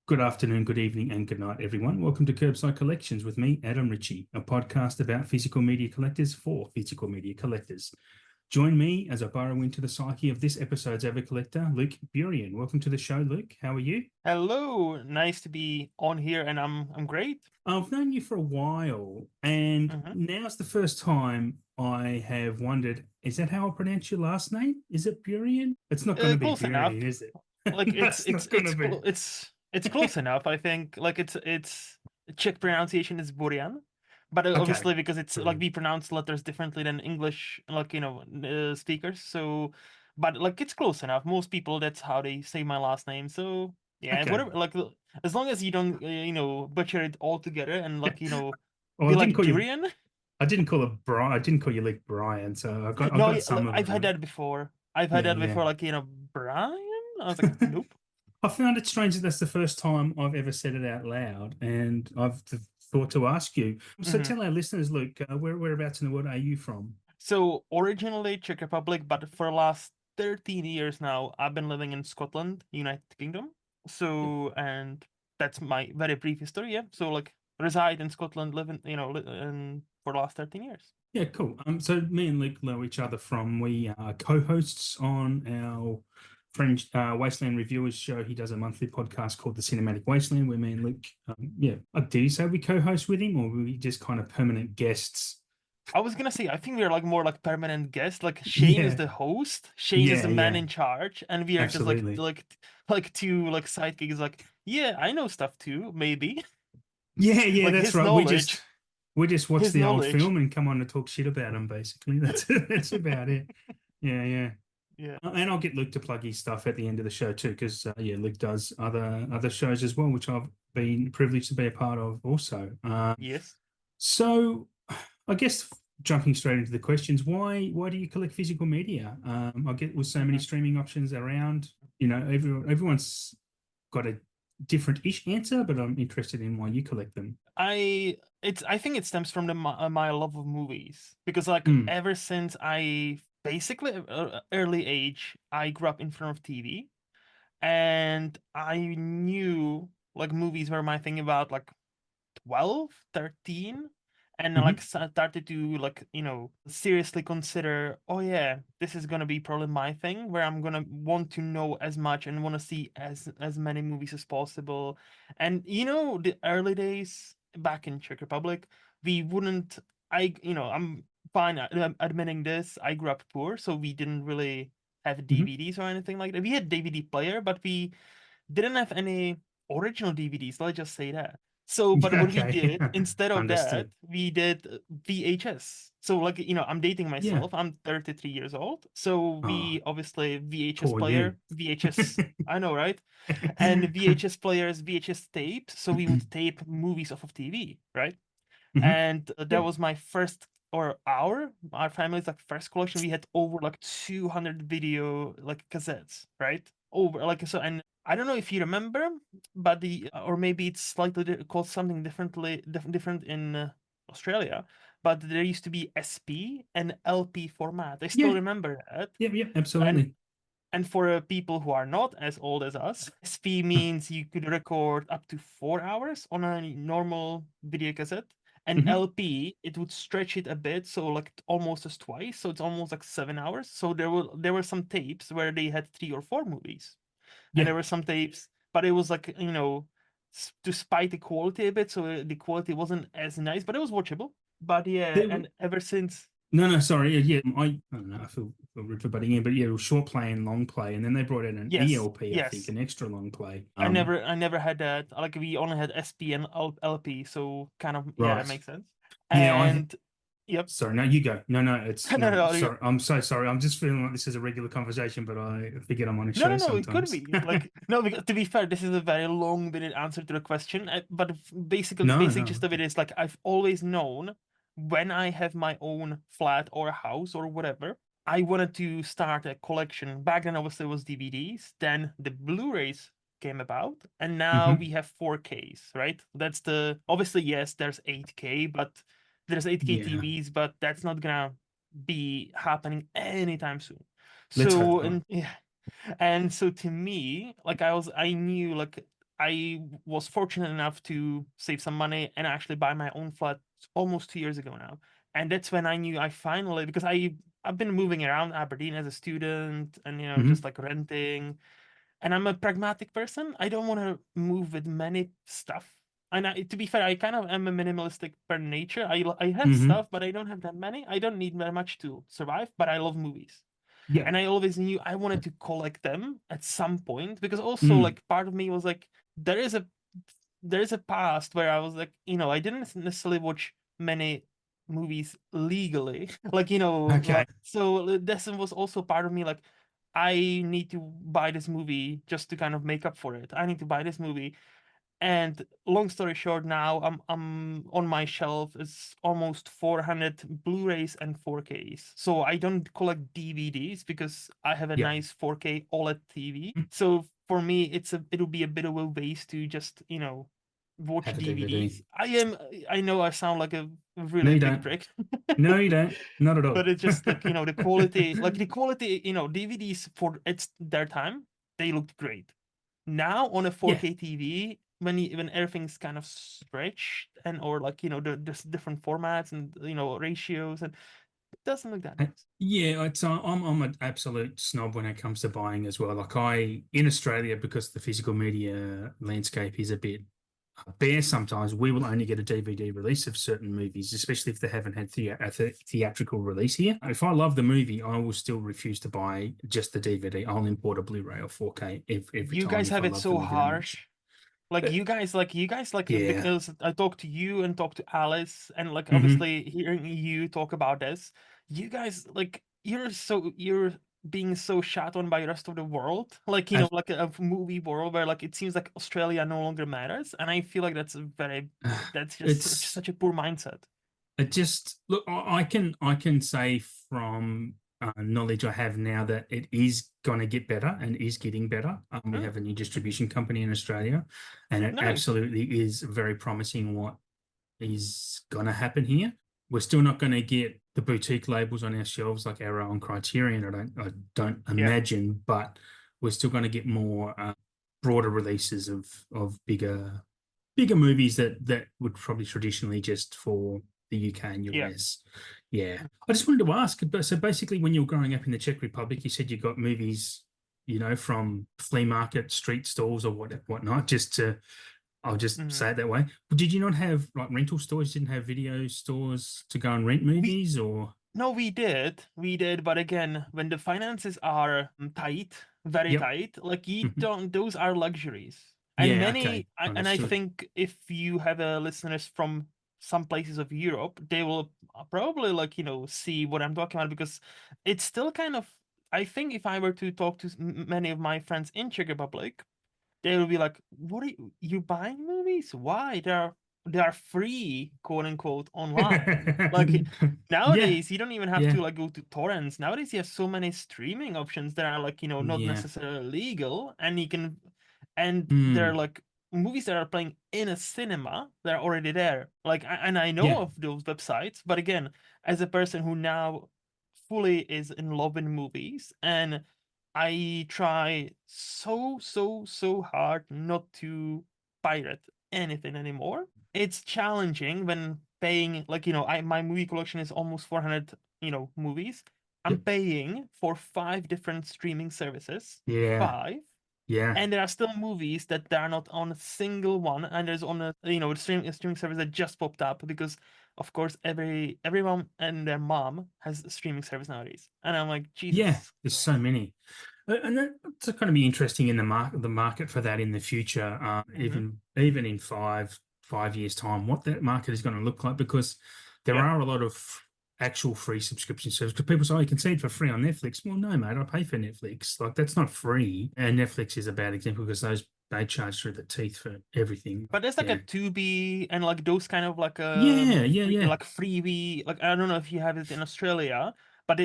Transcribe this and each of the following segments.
Good afternoon, good evening, and good night, everyone. Welcome to KerbSide Collections with me, Adam Ritchie, a podcast about physical media collectors for physical media collectors. Join me as I burrow into the psyche of this episode's ever collector, Luke Burian. Welcome to the show, Luke. How are you? Hello, nice to be on here, and I'm great. I've known you for a while, and hmm now's the first time I have wondered, is that how I pronounce your last name? Is it Burian? It's not going to be Close enough. Burian, is it? Like That's not going to be. it's close enough. I think like it's Czech pronunciation is Burian, but Okay, obviously because it's like brilliant. we pronounce letters differently than English, like speakers. So, but like it's close enough. Most people that's how they say my last name. So yeah, Okay. whatever. Like as long as you don't butcher it all together and Well, be like durian. I didn't call it Brian. I didn't call you Luke Brian, so I No, got yeah, some of I've it had right. that before. I've had Yeah, that yeah. before, Brian? I was like, nope. I found it strange that that's the first time I've ever said it out loud, and I've thought to ask you. So hmm tell our listeners, Luke, whereabouts in the world are you from? So originally Czech Republic, but for the last 13 years now, I've been living in Scotland, United Kingdom. So, and that's my very brief history, yeah. So reside in Scotland, live in, for the last 13 years. Yeah, cool. So me and Luke know each other from we are co-hosts on our French Wasteland Reviewers show. He does a monthly podcast called The Cinematic Wasteland, where me and Luke, do you say we co-host with him, or were we just kind of permanent guests? I was gonna say, I think we're like more like permanent guests. Like Shane is Yeah, the host, Shane is yeah, the man yeah, in charge, and we are just absolutely. like two like sidekicks. Like, yeah, I know stuff too, maybe. Yeah, yeah, Like that's right. We just watch his the old knowledge. film and come on to talk shit about them. Basically, that's about it. Yeah, yeah. Yeah. And I'll get Luke to plug his stuff at the end of the show too, because Luke does other shows as well, which I've been privileged to be a part of also. Yes. So I guess jumping straight into the questions, why do you collect physical media? I get with so many hmm streaming options around, everyone's got a different-ish answer, but I'm interested in why you collect them. I think it stems from my love of movies because like Mm, ever since I basically early age I grew up in front of TV and I knew like movies were my thing about like 12, 13, and hmm started to seriously consider, oh yeah, this is gonna be probably my thing where I'm gonna want to know as much and want to see as many movies as possible. And the early days back in Czech Republic, we wouldn't I'm fine admitting this, I grew up poor, so we didn't really have hmm DVDs or anything like that. We had DVD player, but we didn't have any original DVDs, let's just say that. So, but what we Okay. did instead of that, Understood. we did VHS. So, I'm dating Yeah. myself. I'm 33 years old. So, Oh, we obviously VHS poor you. player, VHS, I know, right? And VHS players, VHS tape. So, we would tape movies off of TV, right? hmm And that Yep. was my first or our family's like first collection. We had over like 200 video like cassettes, right? Over like so, and I don't know if you remember, but the or maybe it's slightly called something different in Australia. But there used to be SP and LP format. I still Yeah. remember that. Yep. Yep. And Absolutely. for people who are not as old as us, SP means you could record up to 4 hours on a normal video cassette. And hmm LP, it would stretch it a bit, so like almost as twice, so it's almost like 7 hours. So there were some tapes where they had 3 or 4 movies, and Yeah. there were some tapes, but it was like to spite the quality a bit, so the quality wasn't as nice, but it was watchable. But yeah, There, and ever since, no, no, sorry. Yeah, yeah. I don't know. I feel rude for butting in, but yeah, it was short play and long play, and then they brought in an yes, ELP, I think, yes. an extra long play. I never had that. Like we only had SP and LP, so kind of yeah, that Right. makes sense. Yeah, I. And yep. Sorry, no, you go. No, no, it's No, no. no, no, Sorry, I'm so sorry. I'm just feeling like this is a regular conversation, but I forget I'm on a no, show no, no, it could sometimes. be like no. Because, to be fair, this is a very long-winded answer to the question. But No, basic no. gist of it is like I've always known when I have my own flat or a house or whatever, I wanted to start a collection. Back then, obviously, it was DVDs. Then the Blu-rays came about, and now hmm we have 4Ks, right? That's the obviously yes, there's 8K, but there's 8K Yeah. TVs, but that's not gonna be happening anytime soon. Let's hope So not. and yeah, and so to me, like I knew like I was fortunate enough to save some money and actually buy my own flat almost 2 years ago now. And that's when I knew I finally, because I've been moving around Aberdeen as a student and just Hmm. like renting. And I'm a pragmatic person. I don't want to move with many stuff. And to be fair, I kind of am a minimalistic per nature. I have Hmm. stuff, but I don't have that many. I don't need very much to survive, but I love movies. Yeah. And I always knew I wanted to collect them at some point, because also Mm. like part of me was like, there is a past where I was like, I didn't necessarily watch many movies legally. Like, Okay. so this was also part of me like, I need to buy this movie just to kind of make up for it. I need to buy this movie. And long story short, now I'm on my shelf is almost 400 Blu-rays and 4Ks. So I don't collect DVDs because I have a Yeah. nice 4K OLED TV. So for me, it'll be a bit of a waste to just watch Have a DVD. DVDs. I know I sound like a No, really you big don't. prick, No, you don't. Not at but all. it's just like the quality, DVDs for its their time, they looked great. Now on a Yeah. 4K TV, when everything's kind of stretched and or like there's different formats and ratios, and it doesn't look that Uh, nice. Yeah, I'm an absolute snob when it comes to buying as well. Like in Australia, because the physical media landscape is a bit bare sometimes, we will only get a DVD release of certain movies, especially if they haven't had theatrical release here. If I love the movie, I will still refuse to buy just the DVD. I'll import a Blu-ray or 4K every You time guys if have I it love the so movie that much. harsh. Like Uh, you guys, yeah. because I talked to you and talked to Alice, and like Hmm. obviously hearing you talk about this, you guys like you're being so shat on by the rest of the world, like like a movie world where like it seems like Australia no longer matters, and I feel like that's just It's such a poor mindset. It just look. I can say from knowledge I have now that it is going to get better and is getting better. We Mm, have a new distribution company in Australia, and it nice. absolutely is very promising what is going to happen here. We're still not going to get the boutique labels on our shelves like Arrow and Criterion. I don't Yeah, imagine, but we're still going to get more broader releases of bigger movies that would probably traditionally just for the UK and yeah. US. Yeah. I just wanted to ask, but so basically when you were growing up in the Czech Republic, you said you got movies, from flea market, street stalls or whatnot, I'll just Mhm. say it that way. But did you not have like rental stores? You didn't have video stores to go and rent We movies or No, we did, but again, when the finances are tight, very yep. tight, like you Mhm. don't, those are luxuries. And Yeah, okay. I Understood. think if you have listeners from some places of Europe, they will probably like, see what I'm talking about, because it's still kind of, I think if I were to talk to many of my friends in Czech Republic, they will be like, "What are you buying movies? Why? They are free, quote unquote, online. Like Yeah, nowadays, you don't even have yeah, to like go to torrents. Nowadays, you have so many streaming options that are like not yeah. necessarily legal, and and they're Mm, like movies that are playing in a cinema. They're already there. Like, and I know yeah, of those websites, but again, as a person who now fully is in love in movies and I try so hard not to pirate anything anymore. It's challenging when paying like my movie collection is almost 400 movies. I'm yep, paying for 5 different streaming services, yeah, 5, yeah, and there are still movies that are not on a single one, and there's on a streaming service that just popped up because of course everyone and their mom has a streaming service nowadays, and I'm like, yeah. Jesus There's so Christ. many. And that's going to be interesting in the market for that in the future, Hmm. even in five years time, what that market is going to look like because there Yeah. are a lot of actual free subscription services. Because people say, "Oh, you can see it for free on Netflix." Well, no, mate, I pay for Netflix. Like that's not free. And Netflix is a bad example because they charge through the teeth for everything. But there's like a Yeah, 2B and like those kind of like yeah, yeah, yeah, like freebie. Like I don't know if you have it in Australia, but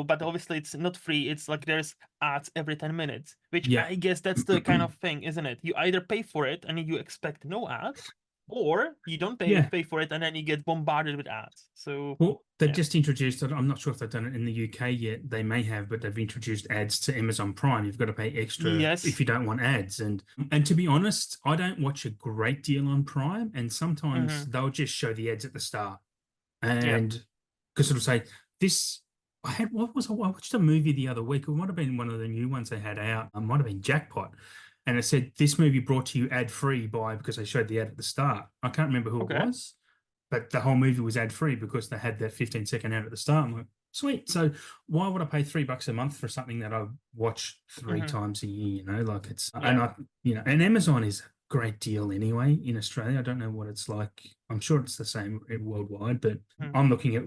but obviously it's not free. It's like there's ads every 10 minutes, which yeah. I guess that's the kind of thing, isn't it? You either pay for it and you expect no ads, or you don't pay for it and then you get bombarded with ads. So Well, they've yeah. just introduced, I'm not sure if they've done it in the UK yet. They may have, but they've introduced ads to Amazon Prime. You've got to pay extra if Yes. you don't want ads. And to be honest, I don't watch a great deal on Prime, and sometimes Mm-hmm. they'll just show the ads at the start. Yeah. And because it'll say this, I watched a movie the other week. It might have been one of the new ones they had out. It might have been Jackpot. And it said this movie brought to you ad free by, because they showed the ad at the start. I can't remember who it Okay. was, but the whole movie was ad free because they had that 15-second ad at the start. I'm like, sweet. So why would I pay $3 a month for something that I watch three Mm-hmm. times a year? Like Yeah. and Amazon is a great deal anyway in Australia. I don't know what it's like. I'm sure it's the same worldwide, but Mm-hmm. I'm looking at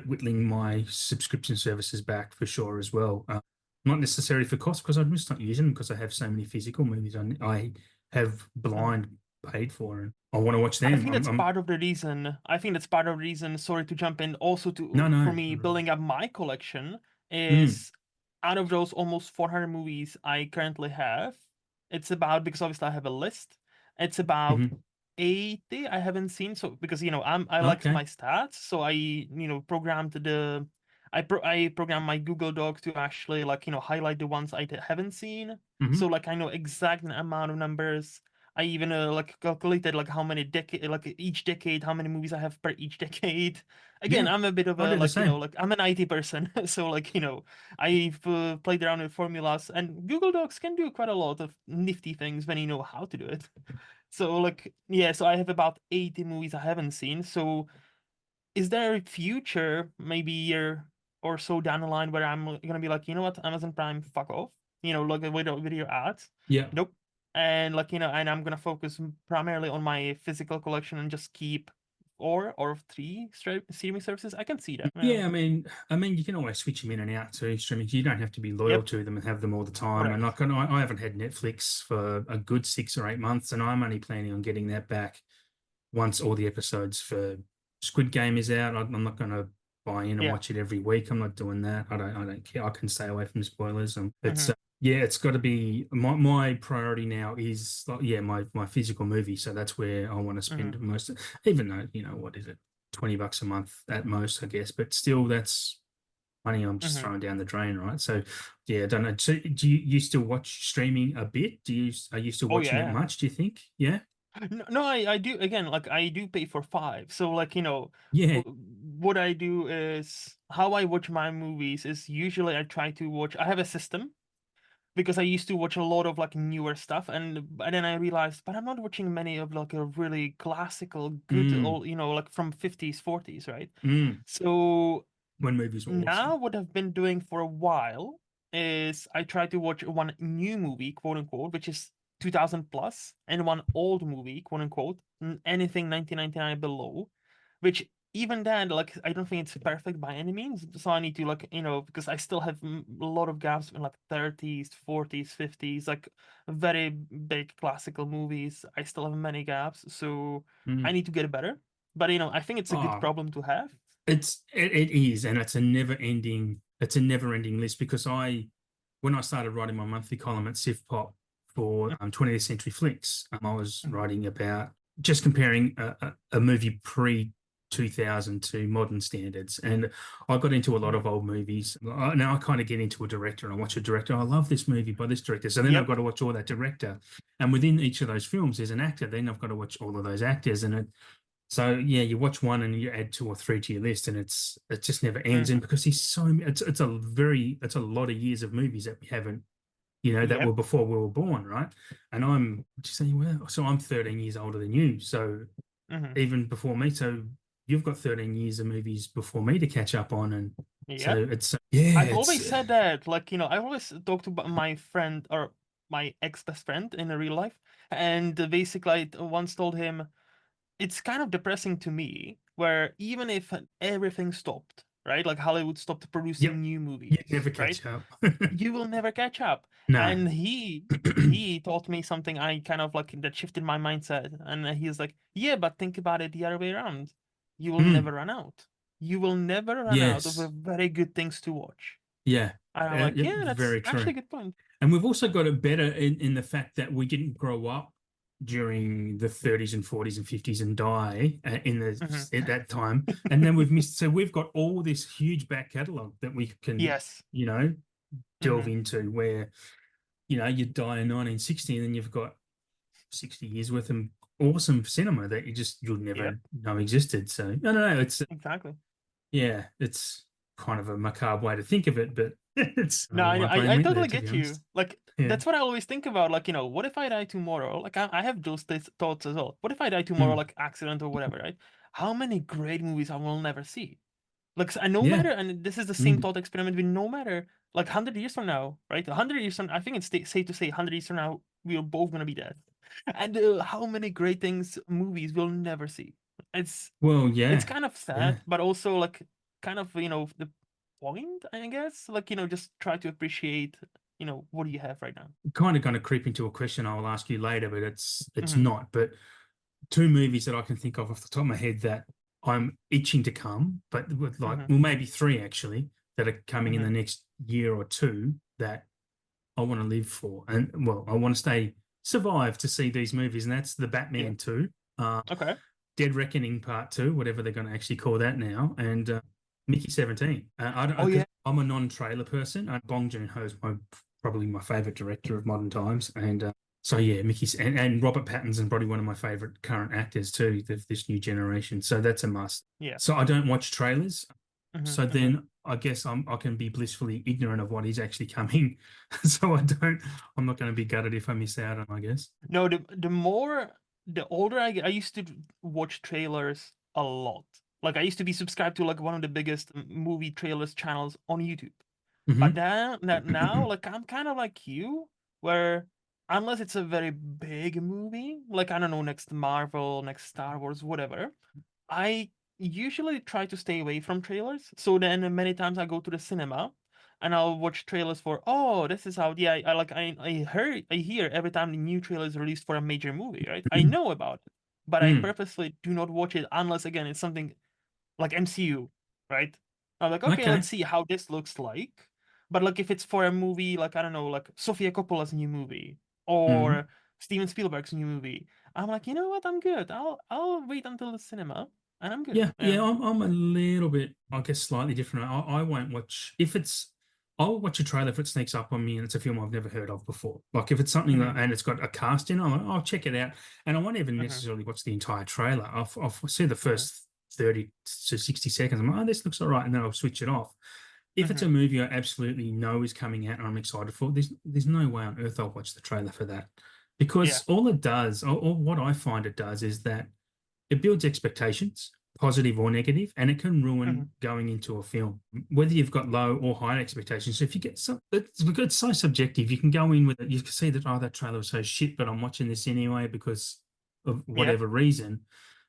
whittling my subscription services back for sure as well. Not necessarily for cost, because I'm just not using them because I have so many physical movies I have Mm-hmm. blind paid for, and I want to watch I them. think that's part of the reason. I think that's part of the reason. Sorry to jump in. Also, No, to for no. me building up my collection Mm, is out of those almost 400 movies I currently have. It's about, because obviously I have a list. It's about hmm 80 I haven't seen. So because I liked Okay. my stats, so I programmed I programmed my Google Doc to actually highlight the ones haven't seen. hmm So like I know exact amount of numbers. I even like calculated like how many decade, like each decade, how many movies I have per each decade. Again, Yeah, I'm a bit of I a do the same. like I'm an IT person, so I've played around with formulas, and Google Docs can do quite a lot of nifty things when you know how to do it. So like yeah, so I have about 80 movies I haven't seen. So is there a future, maybe a year or so down the line, where I'm gonna be like, you know what, Amazon Prime, fuck off, look at with your ads? Yeah. Nope. And and I'm gonna focus primarily on my physical collection and just keep or three streaming services. I can see that. Yeah. Yeah, I mean, you can always switch them in and out to streaming. You don't have to be loyal Yep. to them and have them all the time. And Correct. like, I haven't had Netflix for a good 6 or 8 months, and I'm only planning on getting that back once all the episodes for Squid Game is out. I'm not going to buy in and Yeah. watch it every week. I'm not doing that. I don't care. I can stay away from spoilers. Mm-hmm. Yeah, it's got to be my priority now is like, yeah, my physical movie. So that's where I want to Mm-hmm. spend most, even though, what is it, $20 a month at most, I guess, but still that's money I'm just Mm-hmm. throwing down the drain, right? So yeah, I don't know. So do you still watch streaming a bit? Are you still Oh watching it yeah. much, do you think? Yeah? No, no, I do, again, like I do pay for five. So like, Yeah. what I do is how I watch my movies is usually I try to watch. I have a system because I used to watch a lot of like newer stuff, and then I realized, but I'm not watching many of like a really classical, good Mm, old, like from 50s, 40s, right? mm. So When movies were now awesome. what I've been doing for a while is I try to watch one new movie, quote unquote, which is 2000 plus, and one old movie, quote unquote, anything 1999 below, which even then, like, I don't think it's perfect by any means. So I need to, like, because I still have a lot of gaps in like 30s, 40s, 50s, like very big classical movies. I still have many gaps. So I Mm. need to get better. But, I think it's a good Oh, problem to have. it is, and it's a never ending list because when I started writing my monthly column at Sif Pop for 20th Century Flicks, I was Mhm. writing about just comparing a movie pre 2000 to modern standards, and I got into a lot Mhm. of old movies. Now I kind of get into a director and I watch a director. I love this movie by this director, so then I've Yep. got to watch all that director, and within each of those films, there's an actor. Then I've got to watch all of those actors, and so yeah, you watch one and you add two or three to your list, and it just never ends. And Mhm. because it's a lot of years of movies that we haven't, that were Yep. before we were born, right? And just saying, well, so I'm 13 years older than you, so Mhm. even before me, so you've got 13 years of movies before me to catch up on, and so Yep. it's yeah, I've it's always said that, like, I always talk to my friend or my ex-best friend in a real life, and basically I once told him it's kind of depressing to me, where even if everything stopped, right? Like Hollywood stopped yep, producing new you movies, never right? catch up. You will never catch up. No. And he taught me something I kind of like that shifted my mindset. And he's like, yeah, but think about it the other way around. You will Mm, never run out. You will never run out of yes, very good things to watch. yeah, And I'm like, yep, yeah, that's very actually true. a good point. And we've also got it better in the fact that we didn't grow up. during the 30s and 40s and 50s and die at that time, and then we've missed. So we've got all this huge back catalogue that we can, Yes. delve Hmm. into. Where you die in 1960, and then you've got 60 years worth of awesome cinema that you'll Yep. never know existed. So I don't know. Exactly. It's kind of a macabre way to think of it, but it's No, why blame I went there, totally to be get you. honest. Like, Yeah. that's what I always think about. Like, what if I die tomorrow? Like, I have those thoughts as well. What if I die tomorrow, Mm. like accident or whatever, right? How many great movies I will never see? Like, no Yeah. matter, and this is the same Mm. thought experiment with no matter, like 100 years from now, right? 100 years from, I think it's safe to say 100 years from now, we're both gonna be dead. And how many great things, movies we'll never see. It's Well, it's yeah. kind of Yeah. sad, but also like kind of the point, I guess. Like just try to appreciate what do you have right now. Kind of going to creep into a question I'll ask you later, but it's Hmm. not. But two movies that I can think of off the top of my head that I'm itching to come, but with Hmm. well, maybe three actually that are coming in Hmm. the next year or two that I want to live for. And well, I want to survive to see these movies, and that's the Yeah. Batman 2, Okay. Dead Reckoning Part 2, whatever they're going to actually call that now, and Mickey 17. I don't Oh because yeah. I'm a non-trailer person. Bong Joon-ho is probably my favorite director of modern times, and so yeah, Mickey's and Robert Pattinson's probably one of my favorite current actors too, this new generation. So that's a must. Yeah. So I don't watch trailers. Hmm. So Hmm. then I guess I can be blissfully ignorant of what is actually coming. So I'm not going to be gutted if I miss out on, I guess. No, the older I get, I used to watch trailers a lot. Like I used to be subscribed to like one of the biggest movie trailers channels on YouTube. But Hmm. now, like I'm kind of like you, where unless it's a very big movie, like I don't know, next Marvel, next Star Wars, whatever, I usually try to stay away from trailers. So then many times I go to the cinema and I'll watch trailers for, oh, this is how, yeah, I hear every time the new trailer is released for a major movie, right? I know about it, but I Mm. purposely do not watch it unless again it's something like MCU, right? I'm like, okay, Okay. let's see how this looks like. But like if it's for a movie, like I don't know, like Sofia Coppola's new movie Mm. or Steven Spielberg's new movie, I'm like, you know what? I'm good. I'll wait until the cinema and I'm good. Yeah, yeah, I'm a little bit, I guess, slightly different. I won't watch if it's. I'll watch a trailer if it sneaks up on me and it's a film I've never heard of before. Like if it's something Hmm. that, and it's got a cast in, I'll check it out, and I won't even Hmm. necessarily watch the entire trailer. I'll see the Hmm. first 30 to 60 seconds. I'm like, oh, this looks all right, and then I'll switch it off. If it's Hmm. a movie I absolutely know is coming out and I'm excited for, there's no way on earth I'll watch the trailer for that, Yeah. because all it does, or what I find it does, is that it builds expectations, positive or negative, and it can Hmm. ruin going into a film, whether you've got low or high expectations. So if you get it's so subjective. You can go in with it. You can see that, oh, that trailer was so shit, but I'm watching this anyway because of Yep. whatever reason.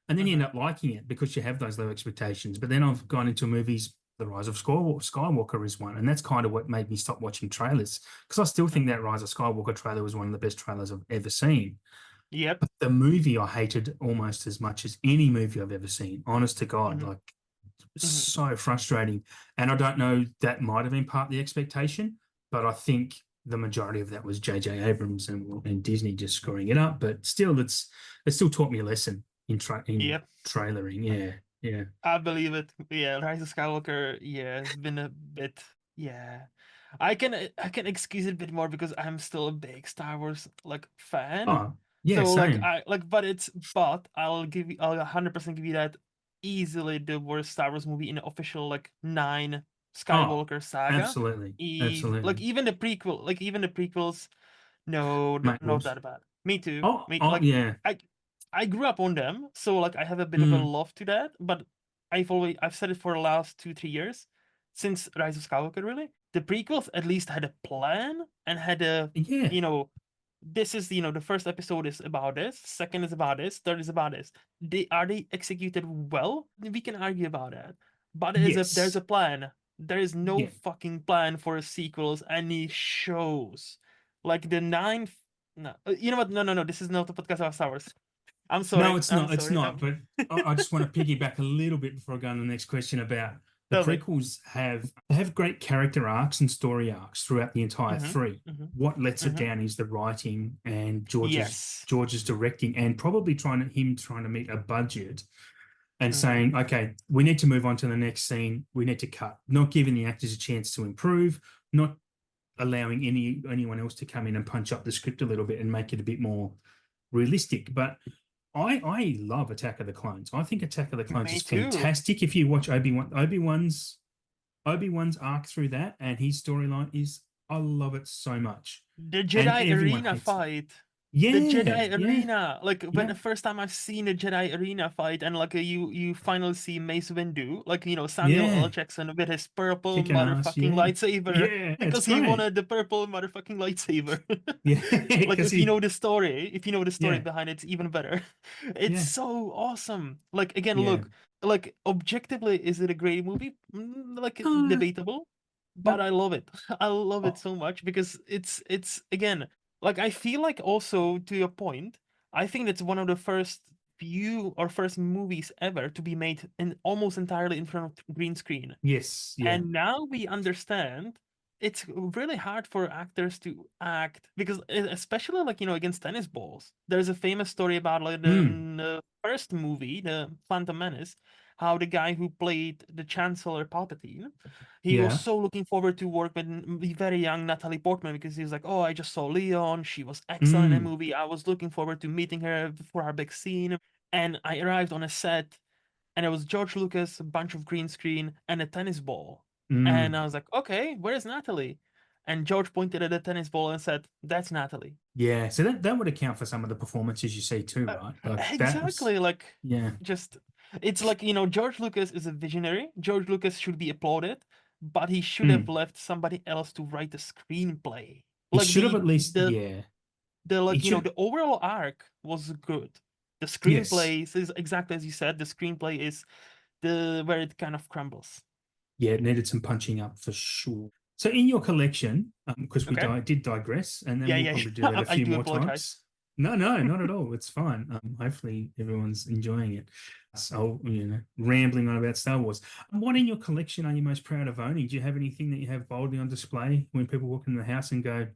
And then you end Hmm. up liking it because you have those low expectations. But then I've gone into movies. The Rise of Skywalker is one, and that's kind of what made me stop watching trailers, because I still think Hmm. that Rise of Skywalker trailer was one of the best trailers I've ever seen. Yep. But the movie I hated almost as much as any movie I've ever seen. Honest to God, Hmm. like Hmm. so frustrating. And I don't know, that might have been part of the expectation, but I think the majority of that was J.J. Abrams and Disney just screwing it up. But still, it still taught me a lesson in Yep. trailering. Yeah, yeah. I believe it. Yeah, Rise of Skywalker, yeah, has been a bit, yeah. I can excuse it a bit more because I'm still a big Star Wars like fan. Oh, yeah, So like same. I like but I'll 100% give you that easily the worst Star Wars movie in the official like 9 Oh, Skywalker saga. absolutely, Easy. Like absolutely. even the prequels, no, Mate not Wolf. that bad. Me too. Me Oh, like yeah. I I grew up on them, so like I have a bit of a Mm, love to that. But I've said it for the last 2 3 years since Rise of Skywalker. Really, the prequels at least had a plan and had a yeah. you know this is the first episode is about this, second is about this, third is about this. They executed well? We can argue about that, but there's Yes. a plan. There is no Yeah. fucking plan for sequels and it shows. Like the ninth. No, you know what? No, no, no. This is not a podcast about Star Wars. I'm No, sorry. it's I'm not. It's sorry. not. But I just want to piggyback a little bit before I go on to the next question about the Tell me. prequels have great character arcs and story arcs throughout the entire Mm-hmm. three. Mm-hmm. What lets it Mm-hmm. down is the writing and Yes. George's directing, and probably trying to meet a budget and Mm-hmm. saying, okay, we need to move on to the next scene. We need to cut, not giving the actors a chance to improve, not allowing anyone else to come in and punch up the script a little bit and make it a bit more realistic. But I love Attack of the Clones. I think Attack of the Clones Me is too. fantastic. If you watch Obi-Wan's arc through that and his storyline is, I love it so much. The And Jedi everyone arena hates it. fight. The Yeah, Jedi yeah, arena, like when yeah, the first time I've seen a Jedi arena fight, and like you finally see Mace Windu, like Samuel L. yeah. Jackson with his purple Kicking ass, motherfucking yeah. lightsaber Yeah, it's because he great. wanted the purple motherfucking lightsaber. Yeah, Like because he, if you know the story yeah, behind it, it's even better. It's yeah. so awesome. Like again, Yeah. look, like objectively, is it a great movie? Like Uh, debatable, but no. I love it. I love it Oh, so much because it's again, like I feel like also to your point, I think it's one of the first movies ever to be made in almost entirely in front of green screen. yes, yeah. And now we understand it's really hard for actors to act because especially like against tennis balls. There's a famous story about like Mm, in the first movie, the Phantom Menace, how the guy who played the Chancellor Palpatine, he was yeah. so looking forward to work with the very young Natalie Portman because he was like, oh, I just saw Leon, she was excellent in the Mm, movie. I was looking forward to meeting her for our big scene. And I arrived on a set and it was George Lucas, a bunch of green screen, and a tennis ball. And mm. I was like, okay, where's Natalie? And George pointed at the tennis ball and said, that's Natalie. Yeah. So that would account for some of the performances you see too, Uh, right? Like that was, exactly. Like, yeah. just, it's like, George Lucas is a visionary. George Lucas should be applauded, but he should have Mm. left somebody else to write the screenplay. He Like, should have at least, yeah. He should, the overall arc was good. The yes. screenplay is exactly as you said, the screenplay is the where it kind of crumbles. Yeah, it needed some punching up for sure. So in your collection, because we Okay. did digress, and then Yeah, we'll yeah, probably do that yeah. a I few do more apologize. times. No, no, not at all. It's fine. Hopefully everyone's enjoying it. So, rambling on about Star Wars. What in your collection are you most proud of owning? Do you have anything that you have boldly on display when people walk in the house and go,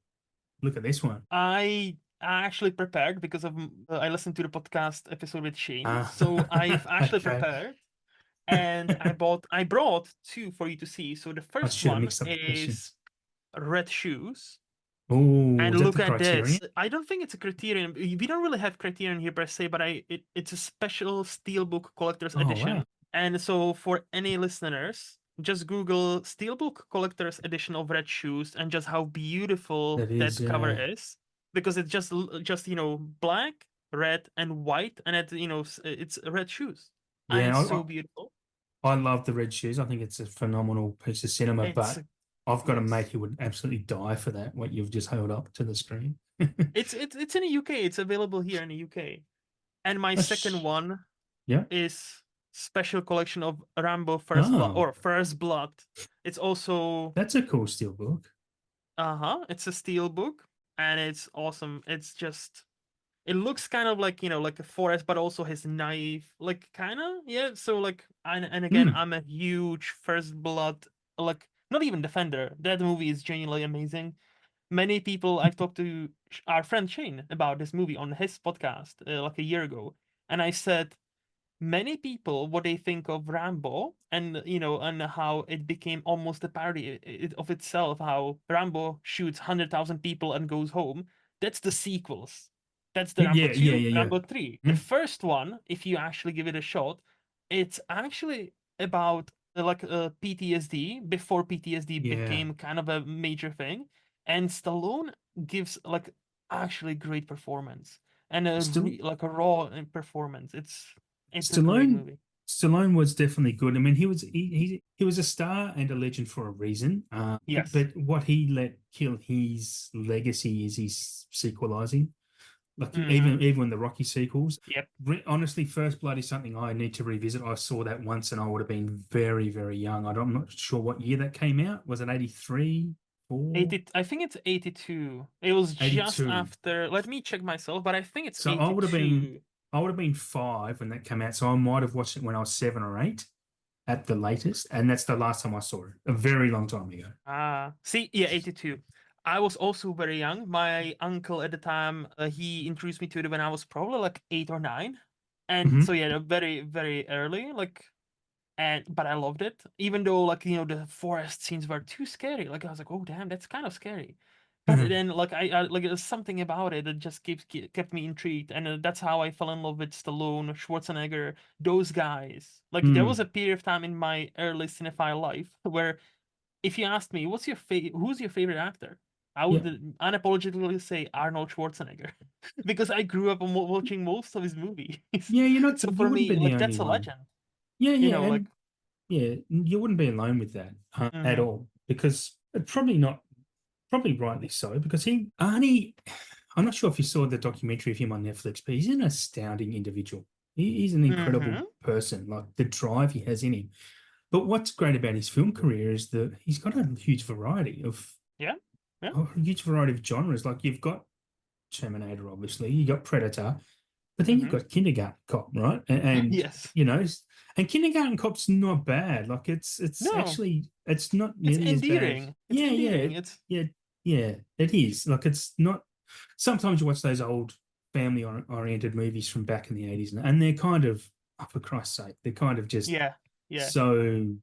look at this one? I actually prepared because of I listened to the podcast episode with Shane, Uh, so I've actually okay. prepared, and I brought two for you to see. So the I first should have one mixed up the is questions. red shoes. Oh, And is that look the at this. criterion? I don't think it's a criterion. We don't really have criterion here per se, but it's a special steelbook collector's Oh, wow. edition. And so for any listeners, just Google Steelbook Collector's Edition of Red Shoes and just how beautiful That is, that cover is, because it's just black, red, and white, and it's red shoes, and yeah, it's so beautiful. I love the red shoes. I think it's a phenomenal piece of cinema, It's but I've got a mate yes, who would absolutely die for that, what you've just held up to the screen. it's in the UK. It's available here in the UK. And my second That's, one yeah. is special collection of Rambo First Blood Oh, or First Blood. It's also that's a cool steel book. it's a steel book and it's awesome. It's just it looks kind of like like a forest, but also his knife, like kind of yeah. So like and again, Hmm. I'm a huge First Blood like not even defender. That movie is genuinely amazing. Many people I've talked to our friend Shane about this movie on his podcast like a year ago, and I said many people what they think of Rambo and and how it became almost a parody of itself, how Rambo shoots 100,000 people and goes home. That's the sequels. That's the Rambo Yeah, yeah, 2, yeah, yeah. Rambo 3. The Hmm. first one, if you actually give it a shot, it's actually about PTSD before PTSD Yeah. became kind of a major thing, and Stallone gives like actually great performance and Still, like a raw performance. It's a great Stallone, movie. Stallone was definitely good. I mean, he was a star and a legend for a reason. Yes. But what he let kill his legacy is his sequelizing. Like Mm-hmm. even the Rocky sequels. Yep. Honestly, First Blood is something I need to revisit. I saw that once and I would have been very, very young. I'm not sure what year that came out. Was it 83, 4, 80, I think it's 82. It was just 82? after. Let me check myself, but I think it's So 82. I would have been 5 when that came out. So I might have watched it when I was 7 or 8. at the latest, and that's the last time I saw it, a very long time ago. See, yeah, 82. I was also very young. My uncle at the time, he introduced me to it when I was probably like 8 or 9. And Hmm. so yeah, very, very early, like, but I loved it. Even though like, the forest scenes were too scary. Like I was like, oh damn, that's kind of scary. But then like I like there's something about it that just kept me intrigued, and that's how I fell in love with Stallone, Schwarzenegger, those guys. Like there was Mm. a period of time in my early cinephile life where if you asked me who's your favorite actor, I Yeah. would unapologetically say Arnold Schwarzenegger because I grew up watching most of his movies. Yeah, So you for wouldn't me, be the like only that's a one. legend. Yeah, yeah, Like and yeah, you wouldn't be alone with that at hmm all, because probably not, probably rightly so, because Arnie, I'm not sure if you saw the documentary of him on Netflix, but he's an astounding individual. He's an incredible hmm person, like the drive he has in him. But what's great about his film career is that he's got a huge variety of yeah, yeah, genres. Like you've got Terminator, obviously, you got Predator, but then you've hmm got Kindergarten Cop, right? And yes. you know, and Kindergarten Cop's not bad. Like it's No, actually it's not it's nearly as bad. endearing. It's Yeah, endearing. It's yeah, yeah. It is. Like it's not. Sometimes you watch those old family oriented movies from back in the 80s, and they're kind of, oh, for Christ's sake, they're kind of just yeah, yeah. so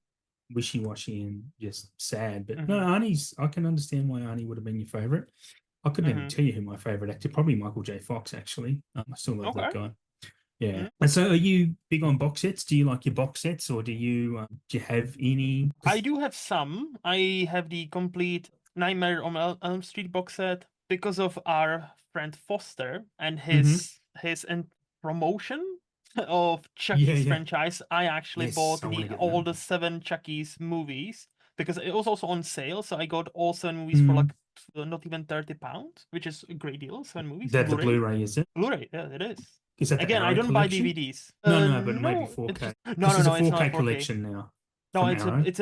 wishy-washy and just sad. But no, hmm I can understand why Arnie would have been your favorite. I couldn't even hmm tell you who my favorite actor, probably Michael J. Fox, actually. I still love that Okay. guy. Yeah. Mhm. And so are you big on box sets? Do you like your box sets, or do you have any? I 'Cause- do have some. I have the complete Nightmare on Elm Street box set because of our friend Foster and Mhm. promotion of Yeah, Chucky's yeah. franchise. I actually Yes, bought I want to the get all that. the 7 Chucky's movies because it was also on sale. So I got all 7 movies for Mm. like not even £30, which is a great deal. 7 movies, That the Blu-ray. Blu-ray, is it? Blu-ray, yeah, it is. Is that the Again, I Arrow don't buy collection? DVDs. No, no, but maybe No, it's 4K. just no, Because no, there's a no. It's not 4K 4K. collection now No, from Arrow. it's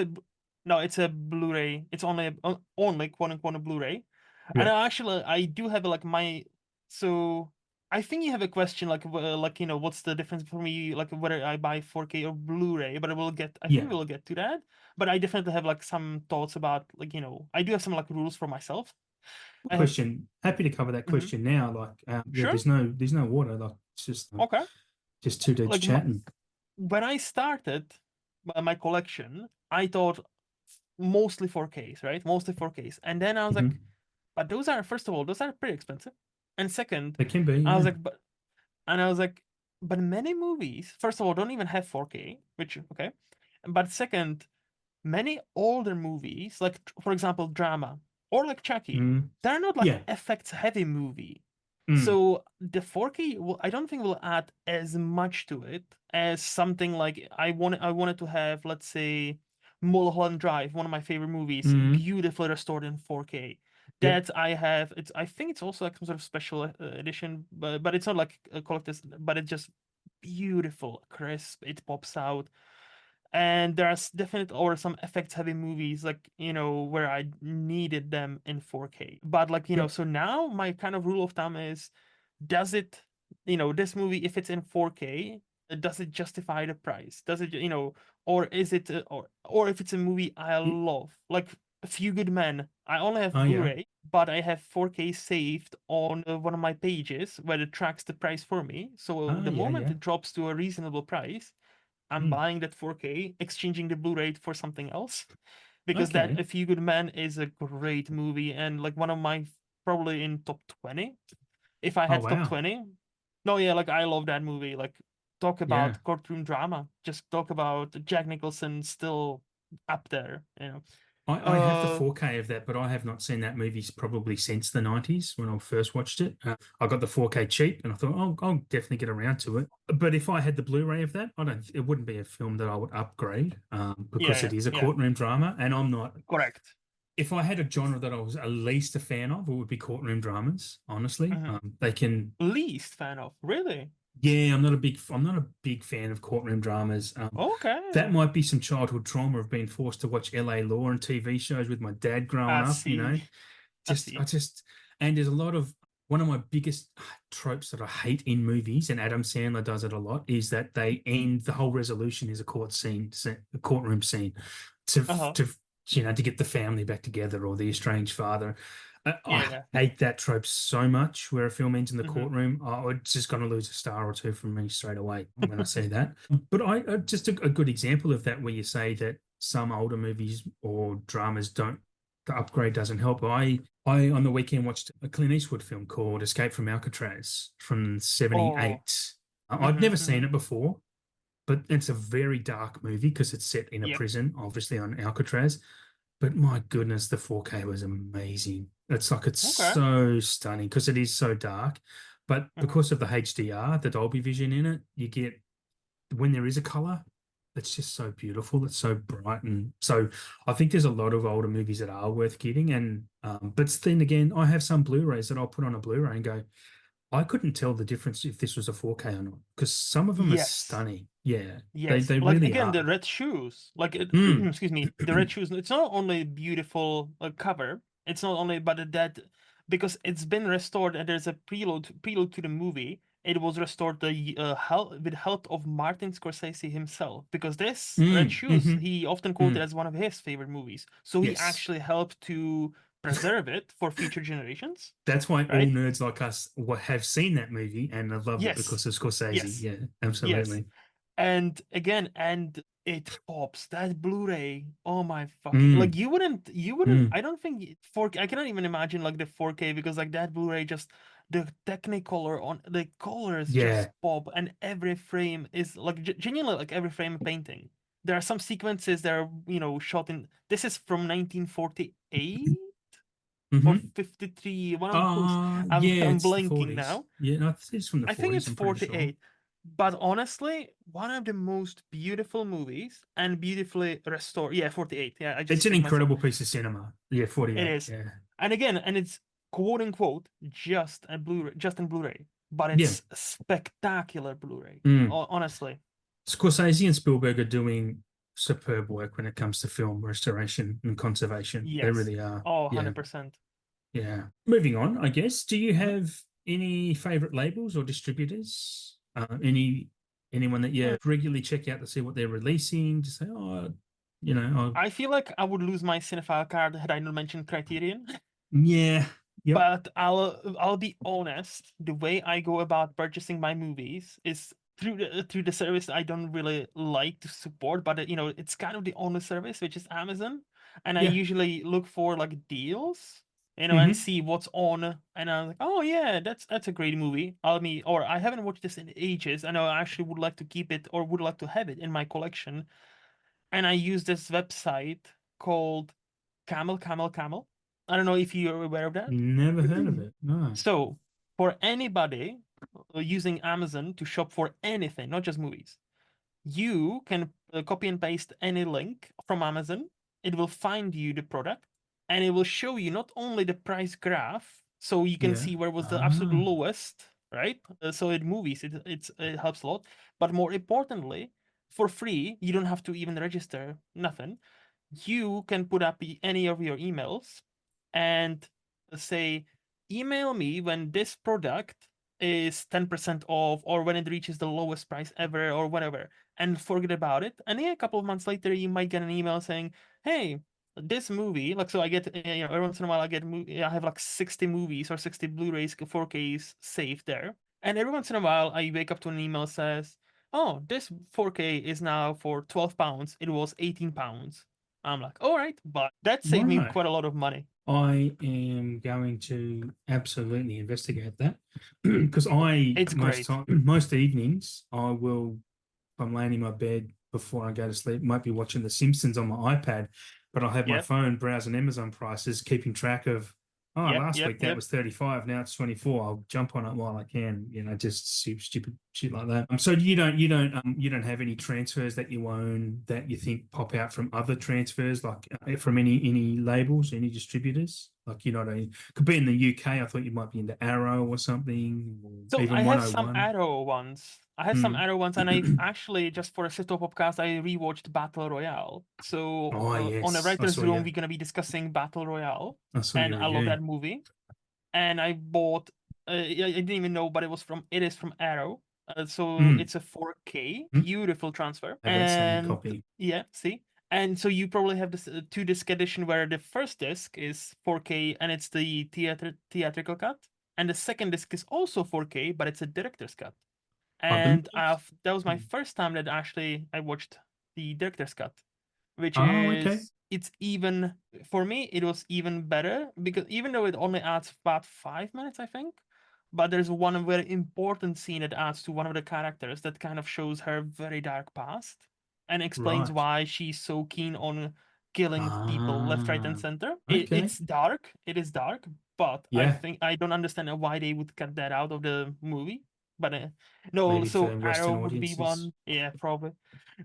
a Blu-ray. It's only quote unquote a Blu-ray. And Yeah. I do have like so I think you have a question like what's the difference for me like whether I buy 4K or Blu-ray, but I think Yeah. we'll get to that. But I definitely have like some thoughts about like I do have some like rules for myself. I have Question. Happy to cover that mhm. question now. Like, yeah, Sure. there's no water. Like, it's Okay. just two dudes Like chatting. when I started my collection, I thought mostly 4Ks, right? Mostly 4Ks. And then I was like, Hmm. but those are first of all, those are pretty expensive. And second, They can be, I was yeah. like, I was like, but many movies, first of all, don't even have 4K, which okay. But second, many older movies, like for example, drama or like Chucky, Mm. they're not like Yeah. effects heavy movie. Mm. So the 4K I don't think will add as much to it as something like I wanted to have, let's say, Mulholland Drive, one of my favorite movies, Mm. beautifully restored in 4K. Yep. That I have. I think it's also like some sort of special edition, but it's not like a collector's. But it's just beautiful, crisp. It pops out, and there's definitely or some effects heavy movies like where I needed them in 4K. But like Yep. so now my kind of rule of thumb is, does it this movie, if it's in 4K, does it justify the price? Does it or is it or if it's a movie I Y- love, like A Few Good Men, I only have Oh yeah. Blu-ray, but I have 4K saved on one of my pages where it tracks the price for me, so Oh the yeah, moment yeah. it drops to a reasonable price, I'm Mm. buying that 4K, exchanging the Blu-ray for something else, because that Okay. A Few Good Men is a great movie and like one of my probably in top 20. If I Oh had top wow. 20, no, yeah, like I love that movie. Like talk Yeah. about courtroom drama. Just talk about Jack Nicholson still up there. I have the Uh, 4K of that, but I have not seen that movie probably since the 90s when I first watched it. I got the 4K cheap and I thought, oh, I'll definitely get around to it. But if I had the Blu-ray of that, it wouldn't be a film that I would upgrade, because yeah, it is a yeah, courtroom drama. And I'm not, correct. if I had a genre that I was at least a fan of, it would be courtroom dramas, honestly. Mhm. They can, Least fan of, really? yeah, I'm not a big fan of courtroom dramas. That Okay, might be some childhood trauma of being forced to watch LA Law and TV shows with my dad growing I up, you know. see. I Just I see. just and there's a lot of one of my biggest tropes that I hate in movies, and Adam Sandler does it a lot, is that they end the whole resolution is a a courtroom scene to Uh-huh. to to get the family back together or the estranged father. I Yeah. hate that trope so much where a film ends in the Hmm. courtroom. Oh, it's just going to lose a star or two from me straight away when I see that. But just a good example of that where you say that some older movies or dramas don't, the upgrade doesn't help. I on the weekend watched a Clint Eastwood film called Escape from Alcatraz from Oh. 78. I'd Hmm. never Hmm. seen it before, but it's a very dark movie because it's set in a Yep. prison, obviously on Alcatraz. But my goodness, the 4K was amazing. It's Okay. so stunning because it is so dark. But Hmm. because of the HDR, the Dolby Vision in it, you get when there is a color, it's just so beautiful. It's so bright, and so I think there's a lot of older movies that are worth getting. And but then again, I have some Blu-rays that I'll put on a Blu-ray and go, I couldn't tell the difference if this was a 4K or not because some of them are Yes. stunning. Yeah, Yes, they like really again, the are. red shoes, like Mm. excuse me, the red shoes. It's not only a beautiful cover. It's not only but that because it's been restored and there's a prelude to the movie. It was restored with help of Martin Scorsese himself because this Red Shoes Mm-hmm. he often quoted Mm. as one of his favorite movies. So he Yes. actually helped to preserve it for future generations, That's why all right? nerds like us have seen that movie and have loved it Yes, because of Scorsese. yes, Yeah, yes. absolutely. And again, and it pops that Blu-ray. Oh my fucking! Like Mm, you wouldn't. mm. I don't think 4K. I cannot even imagine like the 4K because like that Blu-ray just the Technicolor on the colors just Yeah. pop, and every frame is like genuinely like every frame a painting. There are some sequences that are shot in. This is from 1948 or Mm-hmm. 53. One of those. I'm Yeah, I'm it's the blanking 40s. now. Yeah, no, it's from the I think 40s, it's I'm pretty sure. 48. But honestly, one of the most beautiful movies and beautifully restored. Yeah, 48. Yeah, I It's just an checked myself. incredible piece of cinema. Yeah, It 48. is. Yeah. And again, and it's quote unquote just a Blu-ray, just in Blu-ray, but Yeah. it's a spectacular Blu-ray. Mm. Honestly. Scorsese and Spielberg are doing superb work when it comes to film restoration and conservation. They Yes. really are. Oh, Yeah. 100%. Yeah. Moving on, I guess. Do you Mhm. have any favorite labels or distributors? Anyone that Hmm. you regularly check out to see what they're releasing? To say, oh, I feel like I would lose my cinephile card had I not mentioned Criterion. yeah, yep, But I'll be honest, the way I go about purchasing my movies is through the service I don't really like to support, but it's kind of the only service, which is Amazon, and I yeah, usually look for like deals, and mm-hmm, see what's on, and I'm like, oh yeah, that's a great movie. Or I haven't watched this in ages, and I actually would like to keep it or would like to have it in my collection, and I use this website called Camel. I don't know if you're aware of that. never heard of it. No, So, for anybody using Amazon to shop for anything, not just movies, you can copy and paste any link from Amazon. It will find you the product and it will show you not only the price graph, so you can yeah, see where was the absolute ah, lowest, right? So in movies, it helps a lot. But more importantly, for free, you don't have to even register, nothing. You can put up any of your emails and say, email me when this product is 10% off or when it reaches the lowest price ever or whatever, and forget about it. And yeah, a couple of months later, you might get an email saying, hey, this movie, like, so I get, every once in a while, I have like 60 movies or 60 Blu-rays, 4Ks saved there. And every once in a while, I wake up to an email says, oh, this 4K is now for £12. It was £18. I'm like, all right, but that saved me right. quite a lot of money. I am going to absolutely investigate that because I It's great. most evenings I will, if I'm laying in my bed before I go to sleep, might be watching The Simpsons on my iPad, but I'll have my Yep, phone browsing Amazon prices, keeping track of, oh, yep, last yep, week that yep. was 35, now it's 24. I'll jump on it while I can, just stupid shit like that. So you don't have any transfers that you own that you think pop out from other transfers, like from any labels, any distributors? Like could be in the UK. I thought you might be into Arrow or something, or So I even have some 101. Arrow ones. I have some Mm. Arrow ones, and I've actually just for a Cito podcast, I rewatched Battle Royale. So Oh on a yes, writers' room, we're gonna be discussing Battle Royale, I saw and your I love review. that movie. And I bought I didn't even know, but it is from Arrow. So Mm. it's a 4K, Mm. beautiful transfer. I have that same And copy. yeah, see? And so you probably have this two disc edition where the first disc is 4K and it's the theatrical cut. And the second disc is also 4K, but it's a director's cut. I And believe. that was my Mm. first time that actually I watched the director's cut, which Oh, okay. is it's even for me it was even better because even though it only adds about 5 minutes, I think, but there's one very important scene that adds to one of the characters that kind of shows her very dark past and explains Right. why she's so keen on killing people left, right, and Ah, center. okay. It's dark, it is dark, but I Yeah. think I don't understand why they would cut that out of the movie. But no, Maybe so for Western Arrow would be audiences. one, yeah, probably.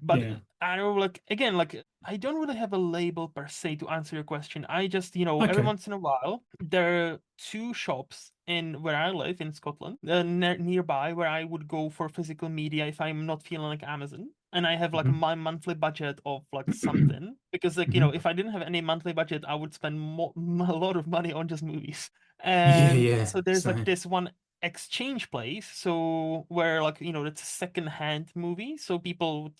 But Yeah. Arrow, like again, like I don't really have a label per se to answer your question. I just, every Okay. once in a while, there are two shops in where I live in Scotland, nearby, where I would go for physical media if I'm not feeling like Amazon. And I have like Mhm. my monthly budget of like something because like Mhm. if I didn't have any monthly budget, I would spend a lot of money on just movies. Yeah, And yeah. so there's like Same. this one exchange place, so where like it's a second hand movie, so people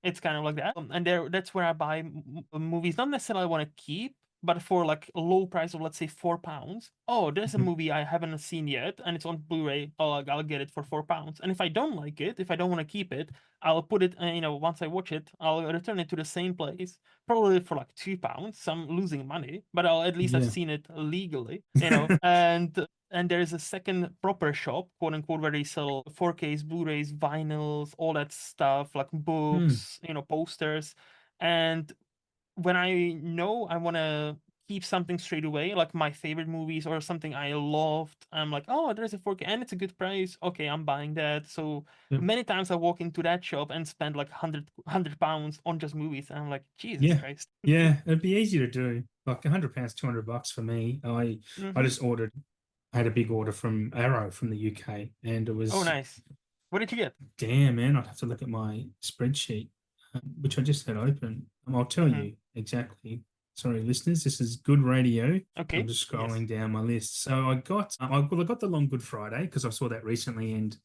it's kind of like that. And that's where I buy movies, not necessarily I want to keep, but for like a low price of let's say £4. Oh, there's a Mhm. movie I haven't seen yet, and it's on Blu-ray. Oh, I'll get it for £4. And if I don't like it, if I don't want to keep it, I'll put it. Once I watch it, I'll return it to the same place, probably for like £2. So I'm losing money, but at least I've Yeah. seen it legally. And there is a second proper shop, quote unquote, where they sell 4Ks, Blu-rays, vinyls, all that stuff, like Hmm. books, posters. And when I know I want to keep something straight away, like my favorite movies or something I loved, I'm like, oh, there's a 4K and it's a good price. Okay, I'm buying that. So Yep. many times I walk into that shop and spend like £100 on just movies. And I'm like, Jesus Yeah. Christ. Yeah. It'd be easy to do. Like £100, $200 for me. I Hmm. just ordered. I had a big order from Arrow from the UK, and it Oh, was nice. What did you get? damn, man. I'd have to look at my spreadsheet, which I just had open. I'll tell Hmm. you exactly. Sorry, listeners, this is good radio. I'm Okay. just Yes. scrolling down my list. So I got the Long Good Friday because I saw that recently, and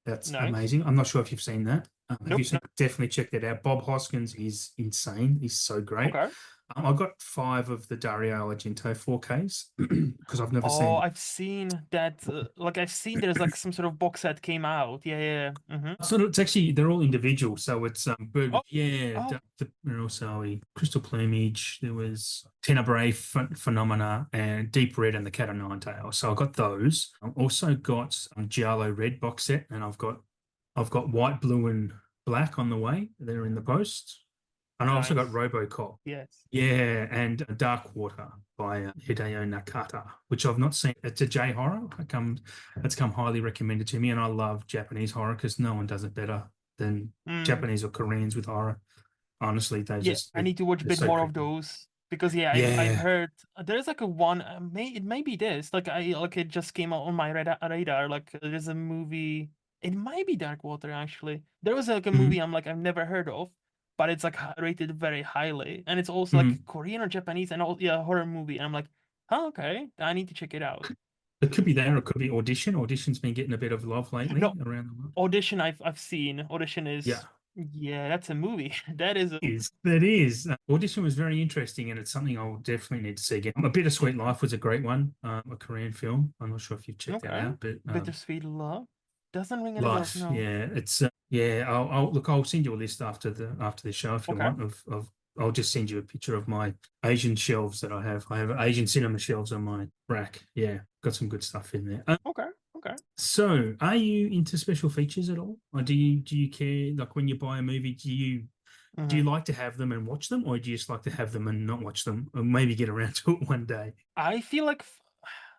that's Nice. amazing. I'm not sure if you've seen that. Have you Nope. seen? No. Definitely check that out. Bob Hoskins is insane. He's so great. Okay. I got 5 of the Dario Argento 4Ks because I've never Oh, seen. I've seen that. Like I've seen there's like some sort of box set came out. Yeah, yeah. Yeah. Mm-hmm. So it's actually they're all individual. So it's Oh, yeah, oh, Crystal Plumage. There was Tenebrae Phenomena and Deep Red and the Cat o' Nine Tails. So I got those. I've also got Giallo Red box set, and I've got White, Blue, and Black on the way. They're in the post, and I also got nice. RoboCop. Yes. Yeah, and Dark Water by Hideo Nakata, which I've not seen. It's a J horror. It's come highly recommended to me, and I love Japanese horror because no one does it better than Mm. Japanese or Koreans with horror. Honestly, Yeah, I need to watch a they're bit so more of creepy. those because yeah, I've Yeah. heard there's like a one. It may be this. Like it just came out on my radar. Like there's a movie. It might be Dark Water actually. There was like a movie Mhm. I'm like I've never heard of, but it's like rated very highly, and it's also like Mhm. Korean or Japanese and all yeah horror movie. And I'm like, oh, okay, I need to check it out. It could be that, or it could be Audition. Audition's been getting a bit of love lately No, around the world. Audition I've seen. Audition Yeah. is yeah, that's a movie. That is a That is. Audition was very interesting, and it's something I'll definitely need to see again. A Bittersweet Life was a great one, a Korean film. I'm not sure if you've checked that okay. out, but Bittersweet Love doesn't ring any bells. Life, No. yeah, it's yeah. I'll look. I'll send you a list after the show if you Okay. want. I'll just send you a picture of my Asian shelves that I have. I have Asian cinema shelves on my rack. Yeah, got some good stuff in there. Okay. Okay. So, are you into special features at all, or do you care? Like when you buy a movie, do you Hmm. like to have them and watch them, or do you just like to have them and not watch them, or maybe get around to it one day? I feel like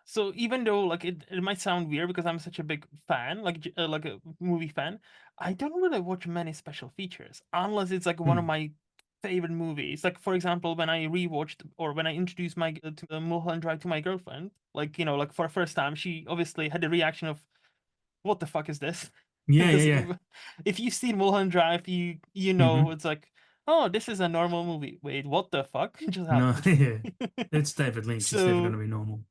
so even though like it might sound weird because I'm such a big fan, like a movie fan, I don't really watch many special features unless it's like one of Hmm. my favorite movies. Like for example, when I rewatched or when I introduced my to Mulholland Drive to my girlfriend, like like for the first time, she obviously had the reaction of what the fuck is this? Yeah, yeah, Because yeah. if you've seen Mulholland Drive, you know Hmm. it's like, oh, this is a normal movie. Wait, what the fuck just No, happened? yeah, it's David Lynch. It's never going to So be normal.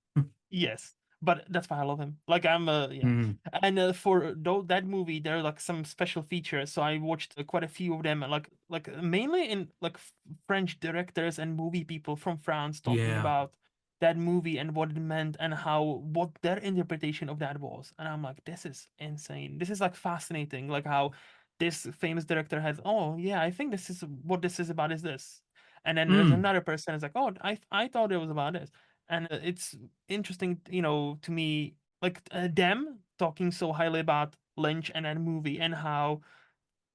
yes. but that's why I love him. Like I'm yeah. Mm. And for though that movie, there are like some special features. So I watched quite a few of them, like mainly in like French directors and movie people from France talking Yeah. about that movie and what it meant and how what their interpretation of that was. And I'm like, this is insane. This is like fascinating. Like how this famous director has, oh yeah, I think this is what this is about. Is this? And then there's Mm. another person is like, oh, I thought it was about this. And it's interesting, to me, like them talking so highly about Lynch and that movie and how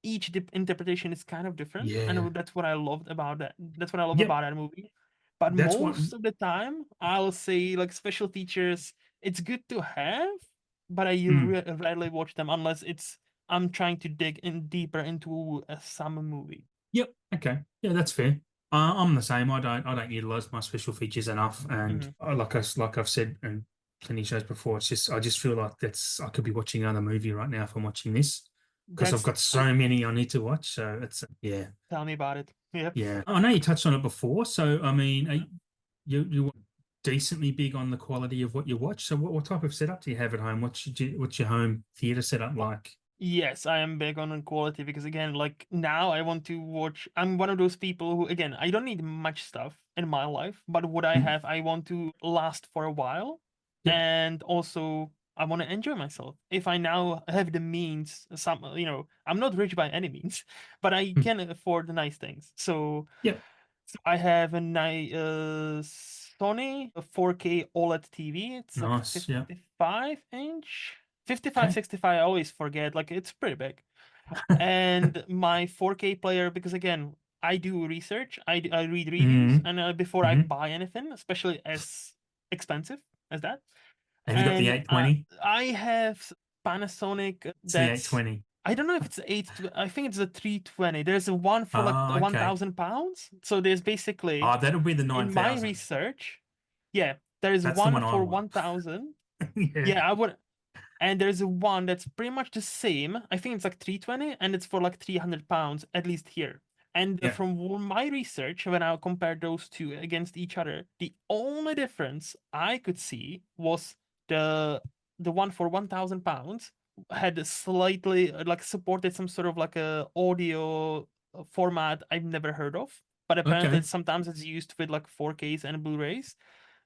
each interpretation is kind of different, Yeah. and that's what I loved about that. That's what I love Yep. about that movie. But That's what. most of the time, I'll say like special features. It's good to have, but I Mm. rarely watch them unless it's I'm trying to dig in deeper into a summer movie. Yep. Okay. Yeah, that's fair. I'm the same. I don't utilize my special features enough, and Hmm. like I've said in plenty of shows before, I just feel like I could be watching another movie right now if I'm watching this because I've That's got so many I need to watch. So it's yeah, Tell me about it. Yep. yeah. I know you touched on it before. So I mean, Mhm. you decently big on the quality of what you watch. So what type of setup do you have at home? What's your home theater setup like? Yes, I am big on quality because again, like now I want to watch. I'm one of those people who, again, I don't need much stuff in my life, but what I Mm. have, I want to last for a while, Yep. and also I want to enjoy myself. If I now have the means, I'm not rich by any means, but I Mm. can afford nice things. So Yep. I have a nice Sony a 4K OLED TV. It's like Nice. Yep. 55 inch, 55, Okay. 65. I always forget. Like it's pretty big. And my 4K player, because again, I do research. I read reviews, Mm. and before I Hmm. buy anything, especially as expensive as that. Have you got the And 820? I have Panasonic. It's the That's 820. I don't know if it's I think it's a 320. There's a one for like Oh, okay. 1,000 pounds. So there's basically Oh, that'll be the in my 9000. research, yeah, there is That's the one one I for want. 1,000. Yeah. Yeah, I would, and there's a one that's pretty much the same. I think it's like 320, and it's for like 300 pounds at least here. And Yeah. from my research, when I compared those two against each other, the only difference I could see was the the one for 1,000 pounds had a slightly like supported some sort of like a audio format I've never heard of. But apparently, Okay. sometimes it's used with like 4Ks and Blu-rays,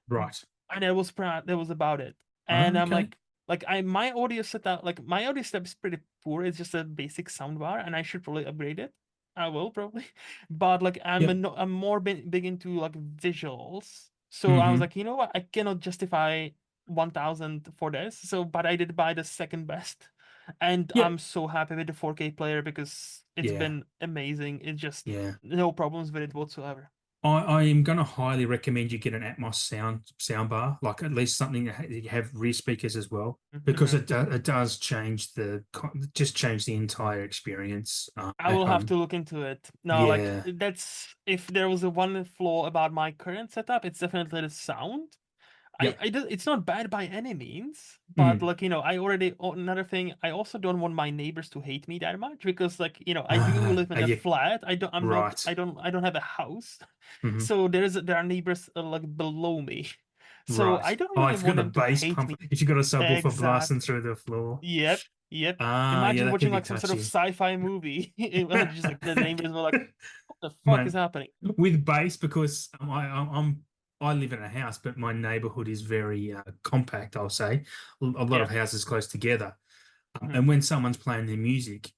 Right. and that was about it. And I'm Okay. like I my audio setup, like my audio setup is pretty poor. It's just a basic soundbar, and I should probably upgrade it. I will probably, but like Yep. I'm more big into like visuals. So I was Hmm. like, you know what, I cannot justify 1,000 for this. So, but I did buy the second best, and Yep. I'm so happy with the 4K player because it's Yeah. been amazing. It's just Yeah. no problems with it whatsoever. I am going to highly recommend you get an Atmos sound bar, like at least something that you have rear speakers as well, because Mhm. it does change just change the entire experience I at will have home. to look into it. No, like Yeah. that's if there was a one flaw about my current setup, it's definitely the sound. Yep. It's not bad by any means, but Mm. like I already another thing. I also don't want my neighbors to hate me that much because like I do live in Are a you flat. I don't. I'm not. right? I don't have a house, Hmm. so there are neighbors like below me, so I Right. don't Oh, really if you've want got the them to bass hate pump, me. if you've got a subwoofer blasting Exactly. through the floor. Yep, yep. Yeah, Imagine that could watching be like some sort of touchy. sci-fi movie. Just like the neighbors were like, "What the fuck Mate, is happening?" with bass, because I live in a house, but my neighborhood is very compact, I'll say. A lot Yeah. of houses close together. Mhm. And when someone's playing their music,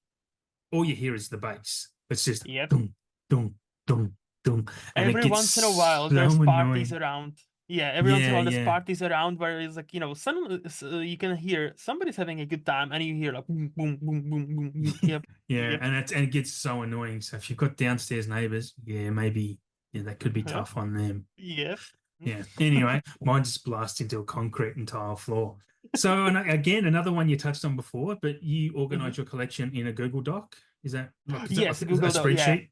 all you hear is the bass. It's just Yep. dum, dum, dum, dum. And it Every gets once in a while, there's so parties annoying. around. Yeah, every once in a Yeah, while, there's yeah. parties around where it's like you can hear somebody's having a good time, and you hear like boom, boom, boom, boom, boom, boom. Yep, Yeah, yep, and it gets so annoying. So if you've got downstairs neighbors, yeah, maybe that could be yep, tough on them. yep. Yeah. Anyway, mine just blasts into a concrete and tile floor. So and again, another one you touched on before, but you Mhm. organize your collection in a Google Doc. Is that Yes, like a Google Doc. Yeah, spreadsheet?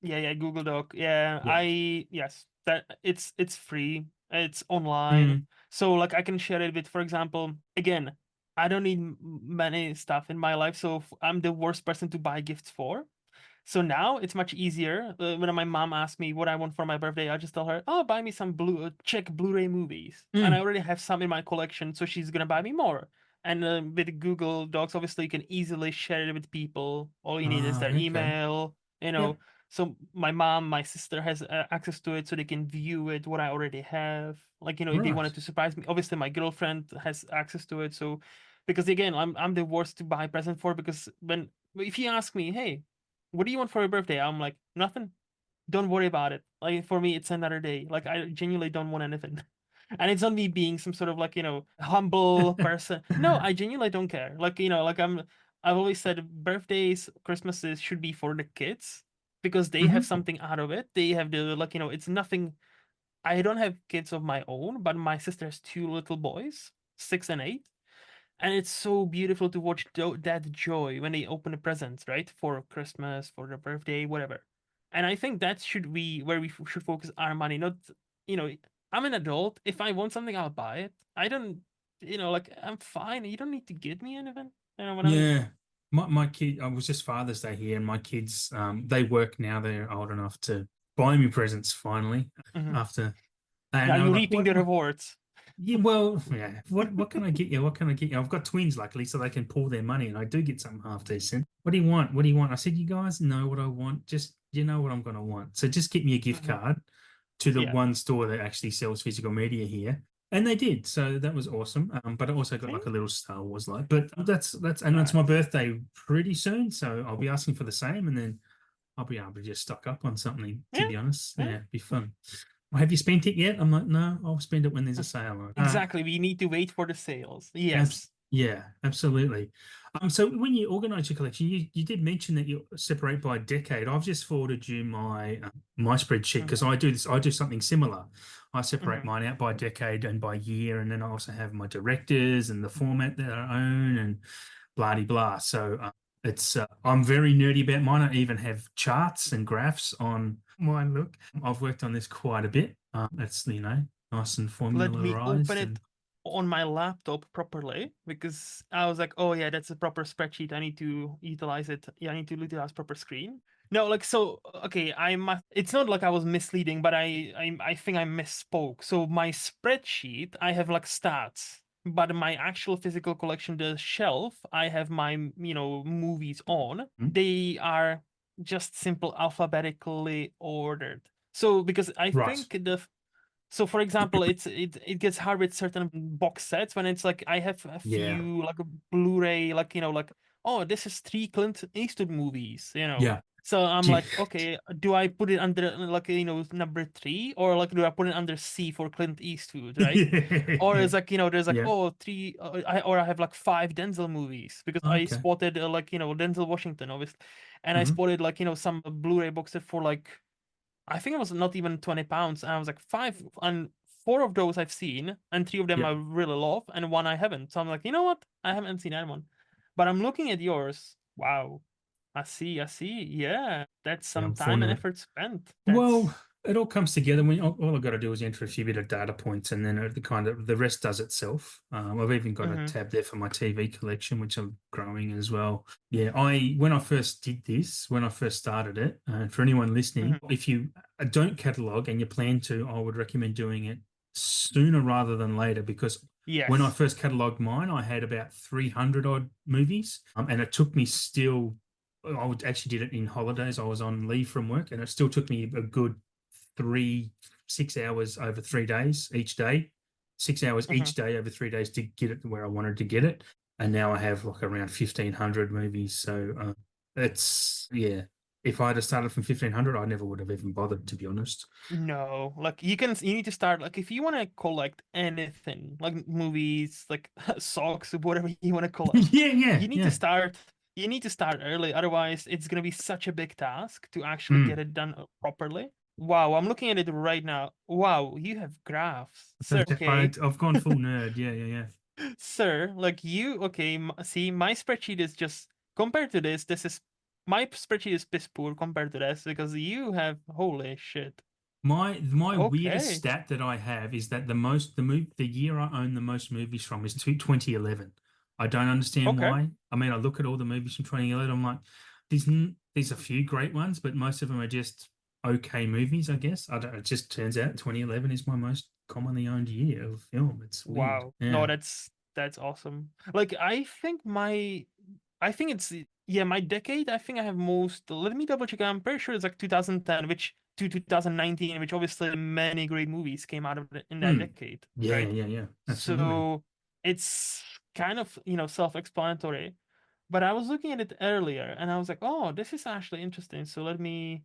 yeah. Google Doc. Yeah, Yeah. yes, that it's free. It's online, Mm, so like I can share it with, for example, again, I don't need many stuff in my life, so I'm the worst person to buy gifts for. So now it's much easier. When my mom asks me what I want for my birthday, I just tell her, "Oh, buy me some Czech Blu-ray movies," and I Mm. already have some in my collection, so she's gonna buy me more. And with Google Docs, obviously, you can easily share it with people. All you need is their Okay. email, you know. Yep. So my mom, my sister has access to it, so they can view it. What I already have, like if they Right. wanted to surprise me, obviously my girlfriend has access to it. So because again, I'm the worst to buy present for because when if you ask me, hey, what do you want for your birthday? I'm like, nothing. Don't worry about it. Like for me, it's another day. Like I genuinely don't want anything. And it's not me being some sort of like, humble person. No, I genuinely don't care. Like, like I've always said birthdays, Christmases should be for the kids because they have Hmm. something out of it. They have the like, it's nothing. I don't have kids of my own, but my sister has two little boys, 6 and 8, and it's so beautiful to watch that joy when they open the presents, right? For Christmas, for their birthday, whatever. And I think that should be where we should focus our money. Not, you know, I'm an adult. If I want something, I'll buy it. I don't, like I'm fine. You don't need to give me anything. You know what I mean? Yeah. My kid, I was just Father's Day here, and my kids, they work now. They're old enough to buy me presents finally Hmm. after, Now and I was you're like, reaping the what? rewards. Yeah, well, yeah. What can I get you? What can I get you? I've got twins, luckily, so they can pull their money, and I do get something half decent. What do you want? What do you want? I said, you guys know what I want. Just you know what I'm gonna want. So just get me a gift Hmm. card to the Yeah. one store that actually sells physical media here. And they did, so that was awesome. But I also got See? like a little Star Wars light. But and it's my Nice. birthday pretty soon, so I'll be asking for the same, and then I'll be able to just stock up on something. To Yeah. be honest, Yeah. yeah, be fun. Have you spent it yet? I'm like, no, I'll spend it when there's a sale. Exactly. We need to wait for the sales. Yes. Yeah, absolutely. So when you organize your collection, you did mention that you separate by decade. I've just forwarded you my spreadsheet because Hmm. I do this. I do something similar. I separate Hmm. mine out by decade and by year, and then I also have my directors and the format that I own and blah de blah. So it's I'm very nerdy about mine. I even have charts and graphs on mine. Look, I've worked on this quite a bit. It's nice and Let me open formularized it and on my laptop properly because I was like, oh yeah, that's a proper spreadsheet. I need to utilize it. Yeah, I need to utilize proper screen. No, like so. Okay, I must. It's not like I was misleading, but I think I misspoke. So my spreadsheet, I have like stats, but my actual physical collection, the shelf, I have my movies on. Hmm? They are just simple alphabetically ordered. So because I Right. think so for example, it gets hard with certain box sets when it's like I have a Yeah. few like a Blu-ray, like like, oh, this is three Clint Eastwood movies. Yeah. So I'm Yeah. like, okay, do I put it under like number three, or like do I put it under C for Clint Eastwood, right? Or Yeah. it's like there's like, Yeah. oh, three, or I have like five Denzel movies because I Okay. spotted like Denzel Washington, obviously, and I Hmm. spotted like some Blu-ray box set for like I think it was not even 20 pounds. And I was like, five, and four of those I've seen, and three of them Yeah. I really love, and one I haven't. So I'm like, you know what? I haven't seen that one. But I'm looking at yours. Wow. I see, I see. Yeah. That's Yeah. some I'm time and formula. effort spent. Well, That's it all comes together when all I've got to do is enter a few bit of data points, and then the rest does itself. I've even got a mm-hmm, tab there for my TV collection, which I'm growing as well. Yeah, I when I first did this, when I first started it, and for anyone listening, mm-hmm. if you don't catalog and you plan to, I would recommend doing it sooner rather than later because when I Yes. first cataloged mine, I had about 300 odd movies, and it took me still. I would actually did it in holidays. I was on leave from work, and it still took me a good 6 hours over 3 days each day, 6 hours Mm-hmm. each day over 3 days to get it to where I wanted to get it. And now I have like around 1,500 movies. So it's yeah. If I had started from 1,500, I never would have even bothered, to be honest. No, like you need to start like if you want to collect anything, like movies, like socks, whatever you want to collect, Yeah, yeah, you need to yeah. start you need to start early. Otherwise, it's gonna be such a big task to actually get Mm. it done properly. Wow, I'm looking at it right now. Wow, you have graphs, sir. Okay, I've gone full nerd. Yeah, yeah, yeah. sir, like you, okay, see, my spreadsheet is just compared to this is my spreadsheet is piss poor compared to this because you have holy shit. My weirdest Okay. stat that I have is that the year I own the most movies from is 2011. I don't understand Okay. why. I mean, I look at all the movies from 2011. I'm like, there's a few great ones, but most of them are just okay movies, I guess. I don't. It just turns out 2011 is my most commonly owned year of film. It's weird. Wow. No, Yeah. that's awesome. Like I think it's yeah, my decade, I think I have most, let me double check. I'm pretty sure it's like 2010, which to 2019, which obviously many great movies came out of in that Mm. decade, Yeah, right? yeah, yeah. Absolutely. So it's kind of, self-explanatory. But I was looking at it earlier and I was like, oh, this is actually interesting. So let me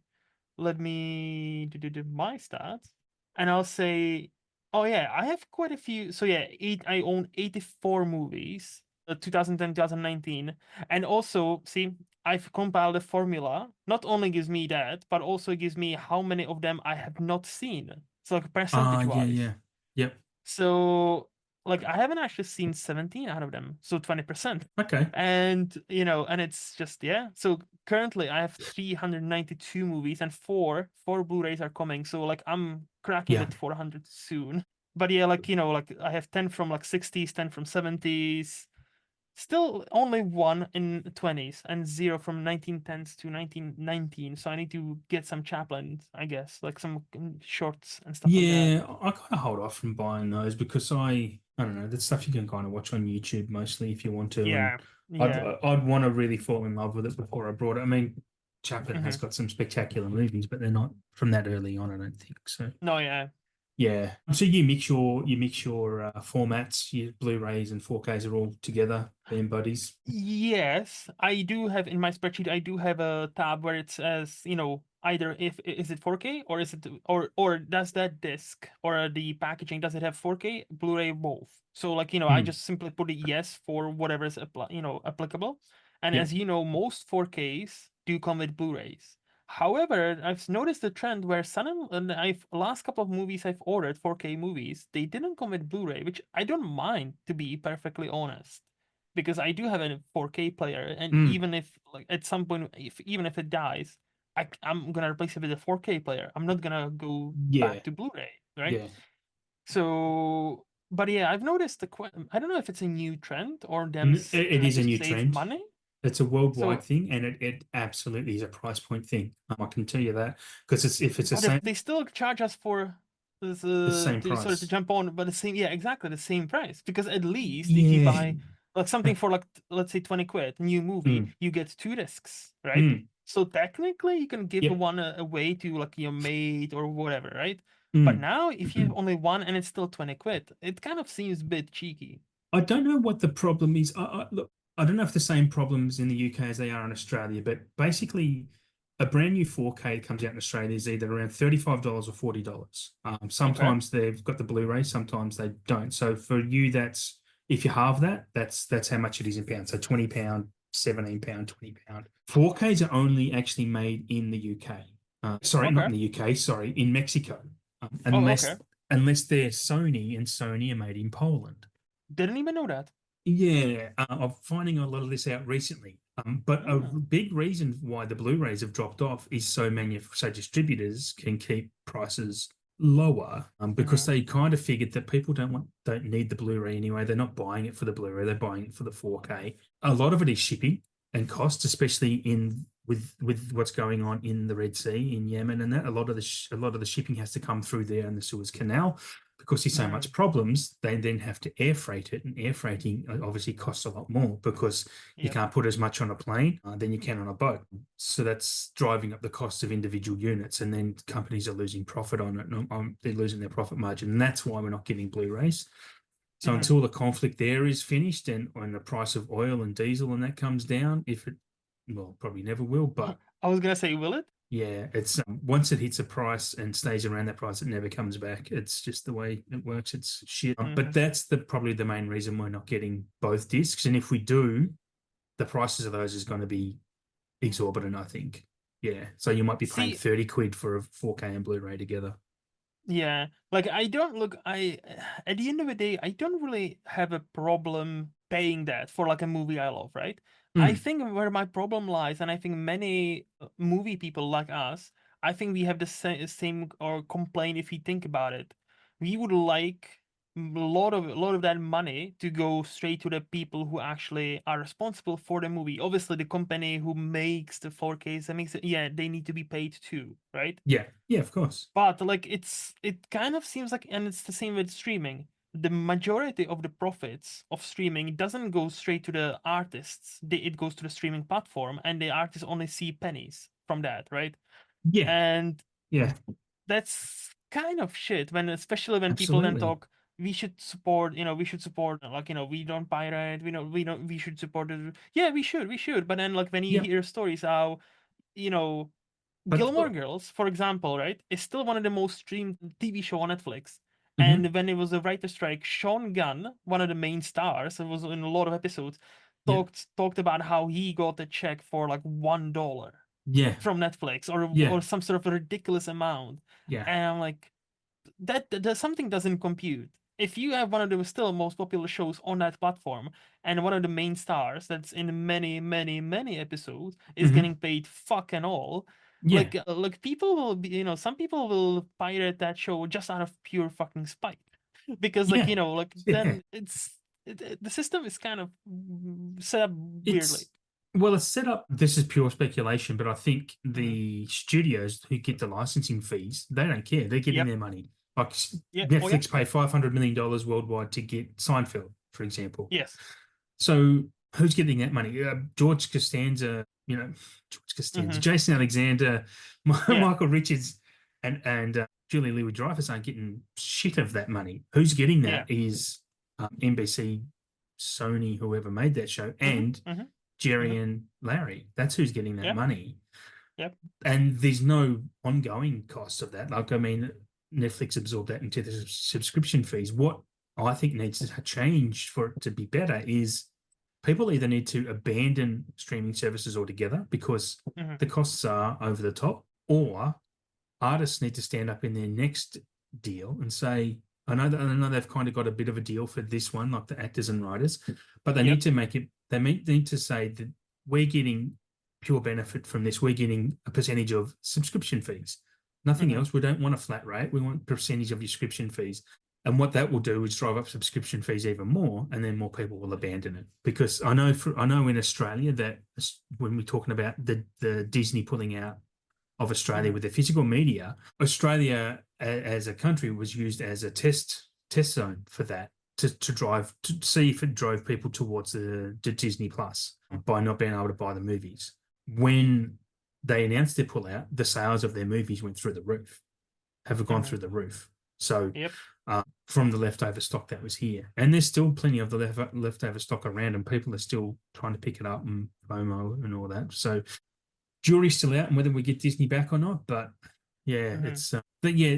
do my stats, and I'll say, oh yeah, I have quite a few. So yeah, I own 84 movies, 2010, 2019, and also see, I've compiled a formula. Not only gives me that, but also gives me how many of them I have not seen. So like Ah, percentage yeah, wise. yeah. Yep. So like I haven't actually seen 17 out of them, so 20%. Okay. And and it's just yeah. So currently I have 392 movies and four Blu-rays are coming. So like I'm cracking Yeah. with 400 soon. But yeah, like like I have 10 from like 60s, 10 from 70s. Still only one in 20s and zero from 1910s to 1919. So I need to get some Chaplin, I guess, like some shorts and stuff like that. Yeah, I kind of hold off from buying those because I don't know, that's stuff you can kind of watch on YouTube mostly if you want to, and Yeah. Yeah. I'd want to really fall in love with it before I brought it. I mean, Chaplin has Hmm. got some spectacular movies, but they're not from that early on, I don't think. So No, yeah. yeah. So you mix your formats, your Blu-rays and 4Ks are all together, being buddies. Yes, I do have in my spreadsheet. I do have a tab where it says, either if is it 4K or is it or does that disc or the packaging does it have 4K, Blu-ray, both. So like I Hmm. just simply put a yes for whatever is applicable. And Yep. as you know, most 4Ks do come with Blu-rays. However, I've noticed a trend where some and I've last couple of movies I've ordered 4K movies, they didn't come with Blu-ray, which I don't mind to be perfectly honest because I do have a 4K player, and Hmm. even if like at some point, if even if it dies, I'm gonna replace it with a 4K player. I'm not gonna go Yeah. back to Blu-ray, right? Yeah. So, but yeah, I've noticed I don't know if it's a new trend or them It trying is a to new save trend. money. It's a worldwide So, thing, and it absolutely is a price point thing. I can tell you that because if it's the but if same, they still charge us for this, the same sorry to price. jump on, but the same, yeah, exactly the same price. Because at least if you Yeah. buy like something for like let's say 20 quid, new movie, Mm, you get two discs, right? mm, So technically you can give yep. one away to like your mate or whatever, right? But Mm. now if you have only one and it's still 20 quid, it kind of seems a bit cheeky. I don't know what the problem is. Look, I don't know if the same problems in the UK as they are in Australia, but basically, a brand new 4K that comes out in Australia is either around $35 or $40. Okay. Sometimes they've got the Blu-ray, sometimes they don't. So for you, that's if you halve that, that's how much it is in pounds. So £20, £17, £20. 4Ks are only actually made in the UK. Sorry, not Okay. in the UK, sorry, in Mexico. Oh, okay. Unless they're Sony and Sony are made in Poland. Didn't even know that. Yeah, I'm finding a lot of this out recently. But a Hmm. big reason why the Blu-rays have dropped off is so distributors can keep prices lower because Hmm. they kind of figured that people don't need the Blu-ray anyway. They're not buying it for the Blu-ray, they're buying it for the 4K. A lot of it is shipping and costs, especially in with what's going on in the Red Sea in Yemen and that. A lot of the shipping has to come through there in the Suez Canal because there's so Hmm. much problems, they then have to air freight it, and air freighting obviously costs a lot more because you Yep. can't put as much on a plane than you can on a boat. So that's driving up the cost of individual units, and then companies are losing profit on it. And they're losing their profit margin, and that's why we're not getting Blu-rays. So Hmm. until the conflict there is finished, and when the price of oil and diesel and that comes down, if it well probably never will, but I was gonna say, will it? yeah, it's once it hits a price and stays around that price, it never comes back. It's just the way it works. It's shit. But Hmm. that's probably the main reason we're not getting both discs. And if we do, the prices of those is going to be exorbitant, I think. Yeah. So you might be paying See, 30 quid for a 4K and Blu-ray together. yeah, like I don't look, at the end of the day, I don't really have a problem paying that for like a movie I love, right? I Mm, think where my problem lies, and I think many movie people like us, I think we have the same or complain if you think about it. We would like a lot of that money to go straight to the people who actually are responsible for the movie. Obviously, the company who makes the 4Ks, that makes it, yeah, they need to be paid too, right? Yeah, yeah, of course. But like it kind of seems like, and it's the same with streaming. The majority of the profits of streaming doesn't go straight to the artists. It goes to the streaming platform, and the artists only see pennies from that, right? Yeah, And yeah, that's kind of shit when, especially when people then absolutely. talk, we should support, like, we don't pirate, we should support it. Yeah, we should. But then, like, when you Yeah, hear stories how, you know but Gilmore Girls, for example, right, is still one of the most streamed TV show on Netflix. mhm, And when it was a writer strike, Sean Gunn, one of the main stars, it was in a lot of episodes, yeah, talked about how he got a check for like $1 yeah, from Netflix, yeah, or some sort of a ridiculous amount. yeah. And I'm like, that something doesn't compute. If you have one of the still most popular shows on that platform, and one of the main stars that's in many, many, many episodes is Mhm. getting paid fucking all, Yeah, like people will be, some people will pirate that show just out of pure fucking spite, because, like, yeah, yeah. then the system is kind of set up weirdly. It's well, it's set up. This is pure speculation, but I think Hmm. the studios who get the licensing fees, they don't care. They're getting Yep. their money. Like Yeah. Oh yeah. Netflix pay $500 million worldwide to get Seinfeld, for example. Yes. So who's getting that money? George Costanza, George Costanza, Hmm. Jason Alexander, Yeah. Michael Richards, and Julie Louis-Dreyfus aren't getting shit of that money. Who's getting Yeah. that is NBC, Sony, whoever made that show, Hmm. and Hmm. Jerry Hmm. and Larry. That's who's getting that Yeah. money. Yep. And there's no ongoing costs of that. Like, I mean, Netflix absorbed that into the subscription fees. What I think needs to change for it to be better is people either need to abandon streaming services altogether because Hmm. the costs are over the top, or artists need to stand up in their next deal and say, I know they've kind of got a bit of a deal for this one, like the actors and writers, but they Yep. need to make it. They need to say that we're getting pure benefit from this. We're getting a percentage of subscription fees. Nothing Hmm. else. We don't want a flat rate. We want a percentage of your subscription fees. And what that will do is drive up subscription fees even more, and then more people will abandon it. Because I know in Australia that when we're talking about the Disney pulling out of Australia Hmm. with the physical media, Australia as a country was used as a test zone for that to see if it drove people towards the Disney Plus by not being able to buy the movies. When they announced their pullout, the sales of their movies went through the roof, have gone Hmm. through the roof. So Yep. from the leftover stock that was here, and there's still plenty of the leftover stock around, and people are still trying to pick it up and FOMO and all that. So jury's still out on whether we get Disney back or not. But yeah, Hmm. it's but yeah,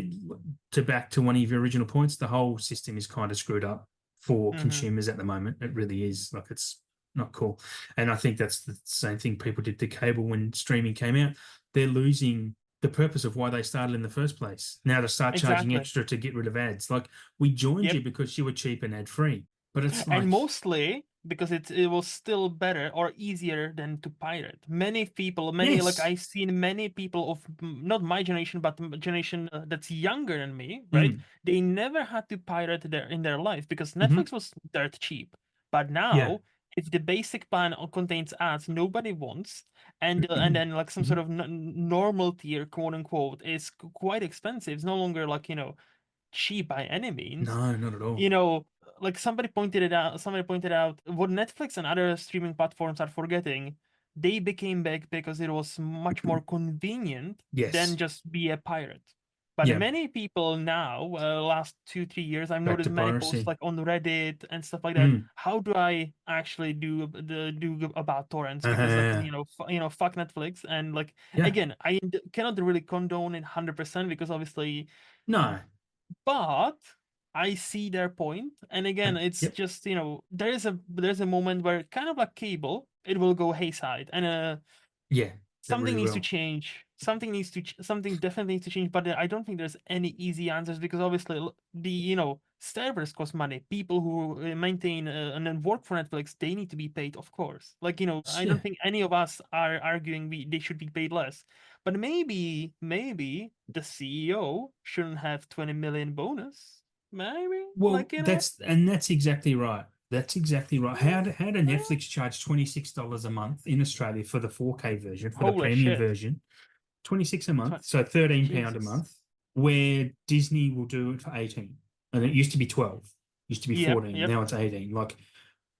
to back to one of your original points, the whole system is kind of screwed up for Hmm. consumers at the moment. It really is. Like, it's not cool. And I think that's the same thing people did to cable when streaming came out. They're losing the purpose of why they started in the first place. Now to start charging Exactly. extra to get rid of ads. Like, we joined Yep. you because you were cheap and ad free. But it's And like, mostly because it was still better or easier than to pirate. Many people, like, yes. I've seen many people of not my generation, but generation that's younger than me, right? Mm, They never had to pirate in their life because mhm, Netflix was dirt cheap. But yeah. now, if the basic plan contains ads nobody wants, and then like some sort Mhm. of normal tier, quote unquote, is quite expensive. It's no longer like, cheap by any means. No, not at all. you know like, somebody pointed out what Netflix and other streaming platforms are forgetting. They became big because it was much more convenient than Yes. just be a pirate. But Yeah. many people now, last 2-3 years, I've Back noticed to many posts piracy. like on Reddit and stuff like that. Mm. How do I actually do about torrents? Because, like, Uh, fuck Netflix. And, like, yeah. again, I cannot really condone it 100% because obviously, No. but I see their point. And again, it's Yep. just, there's a moment where, kind of like cable, it will go hayside, and Yeah. That something really needs to will. change. Something definitely needs to change. But I don't think there's any easy answers because obviously, the servers cost money. People who maintain and then work for Netflix, they need to be paid, of course. Like, I Yeah. don't think any of us are arguing they should be paid less. But maybe the CEO shouldn't have 20 million bonus. maybe. Well, Like, you know, that's exactly right. That's exactly right. mm, How do Netflix charge $26 a month in Australia for the 4K version, for the holy premium shit. version? 26 a month, Tw- so £13 a Jesus. month, where Disney will do it for 18. And it used to be 12, used to be Yep, 14, yep. now it's 18. Like,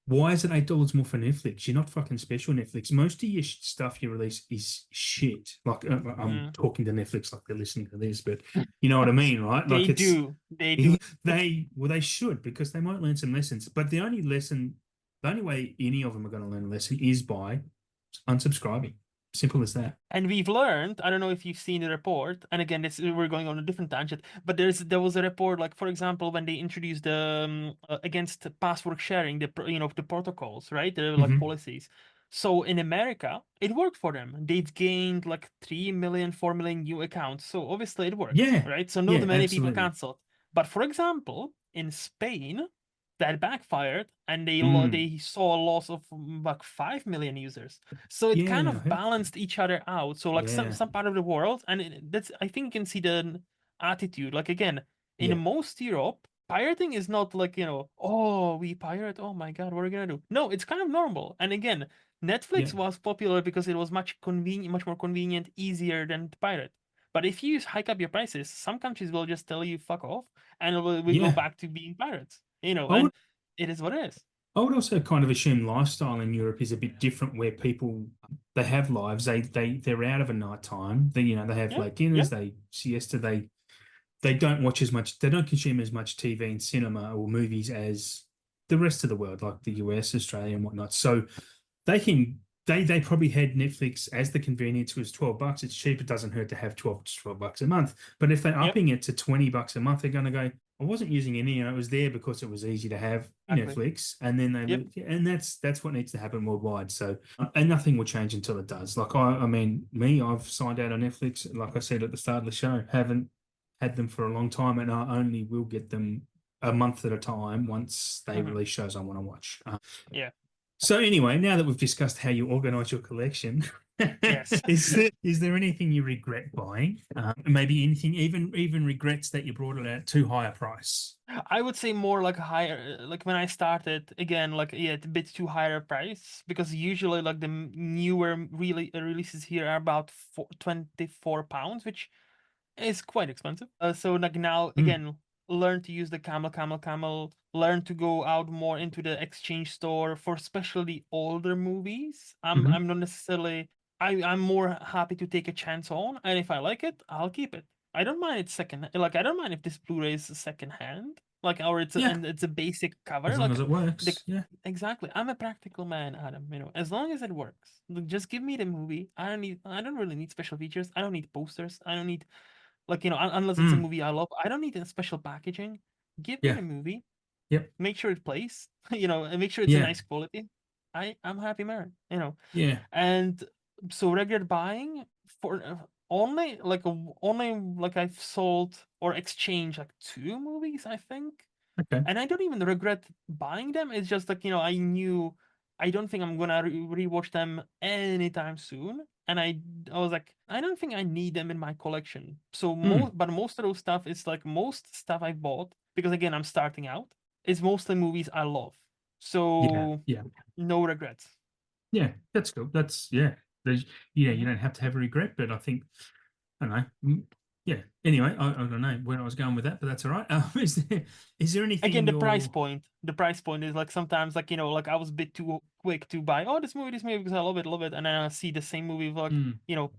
why is it $8 more for Netflix? You're not fucking special, Netflix. Most of your stuff you release is shit. Like, I'm Mm. talking to Netflix like they're listening to this, but you know what I mean, right? They Like, it's do. They do. they should, because they might learn some lessons. But the only way any of them are going to learn a lesson is by unsubscribing. Simple as that. And we've learned, I don't know if you've seen the report, and again, this we're going on a different tangent, but there was a report, like for example, when they introduced the against password sharing, the protocols, right? The like Hmm. policies. So in America, it worked for them. They'd gained like 3 million, 4 million new accounts. So obviously it worked, Yeah, right? So not yeah, many people absolutely. canceled. But for example, in Spain, that backfired, and Mm. they saw a loss of like 5 million users. So it kind Yeah, I of heard. balanced each other out. So like Yeah, some part of the world, and that's, I think you can see the attitude. Like again, in yeah, most Europe, pirating is not like, oh, we pirate, oh my god, what are we gonna do? No, it's kind of normal. And again, yeah, Netflix was popular because it was much more convenient, easier than to pirate. But if you hike up your prices, some countries will just tell you fuck off, and we go yeah. back to being pirates. I would And it is what it is. I would also kind of assume lifestyle in Europe is a bit different, where people they have lives, they're out of a night time. They have Yeah, late yeah, dinners, they siesta, they don't watch as much, they don't consume as much TV and cinema or movies as the rest of the world, like the US, Australia, and whatnot. So they can they probably had Netflix as the convenience was $12. It's cheap. It doesn't hurt to have twelve bucks a month. But if they're yep, upping it to $20 a month, they're going to go, I wasn't using any, it was there because it was easy to have exactly. Netflix. And then Yep. and that's what needs to happen worldwide. So, and nothing will change until it does. Like I mean, I've signed out on Netflix, like I said at the start of the show, haven't had them for a long time, and I only will get them a month at a time once they Hmm. release shows I want to watch. Yeah. So anyway, now that we've discussed how you organize your collection, Yes. is there anything you regret buying? Maybe anything, even regrets that you brought it at too high a price. I would say more like a higher, like when I started again, like yeah, it's a bit too higher price, because usually like the newer really releases here are about 24 pounds, which is quite expensive. So like now Mm, again, learn to use the camel. Learn to go out more into the exchange store for especially older movies. hmm. I'm not necessarily. I'm more happy to take a chance on, and if I like it, I'll keep it. I don't mind it second. Like I don't mind if this Blu-ray is second hand, like or Yeah, it's a basic as cover. long Like as it the works. Yeah, exactly. I'm a practical man, Adam. As long as it works, like, just give me the movie. I don't really need special features. I don't need posters. I don't need like, unless it's a mm, movie I love, I don't need a special packaging. Give me yeah, the movie, yep, make sure it plays, and make sure it's a yeah, nice quality. I'm happy man. yeah. And so regular buying for only like I've sold or exchanged like two movies, I think, Okay. and I don't even regret buying them. It's just like, I knew I don't think I'm gonna rewatch them anytime soon, and I was like, I don't think I need them in my collection. So Mm, most of those stuff is like most stuff I bought, because again I'm starting out, is mostly movies I love. yeah, So yeah, no regrets. yeah. That's cool. Yeah. Yeah, you Hmm. don't have to have a regret, but I think I don't know. Yeah. Anyway, I don't know where I was going with that, but that's all right. Is there anything Again, in your the price point is like sometimes like, like I was a bit too quick to buy, oh, this movie because I love it, and then I see the same movie with like, mm,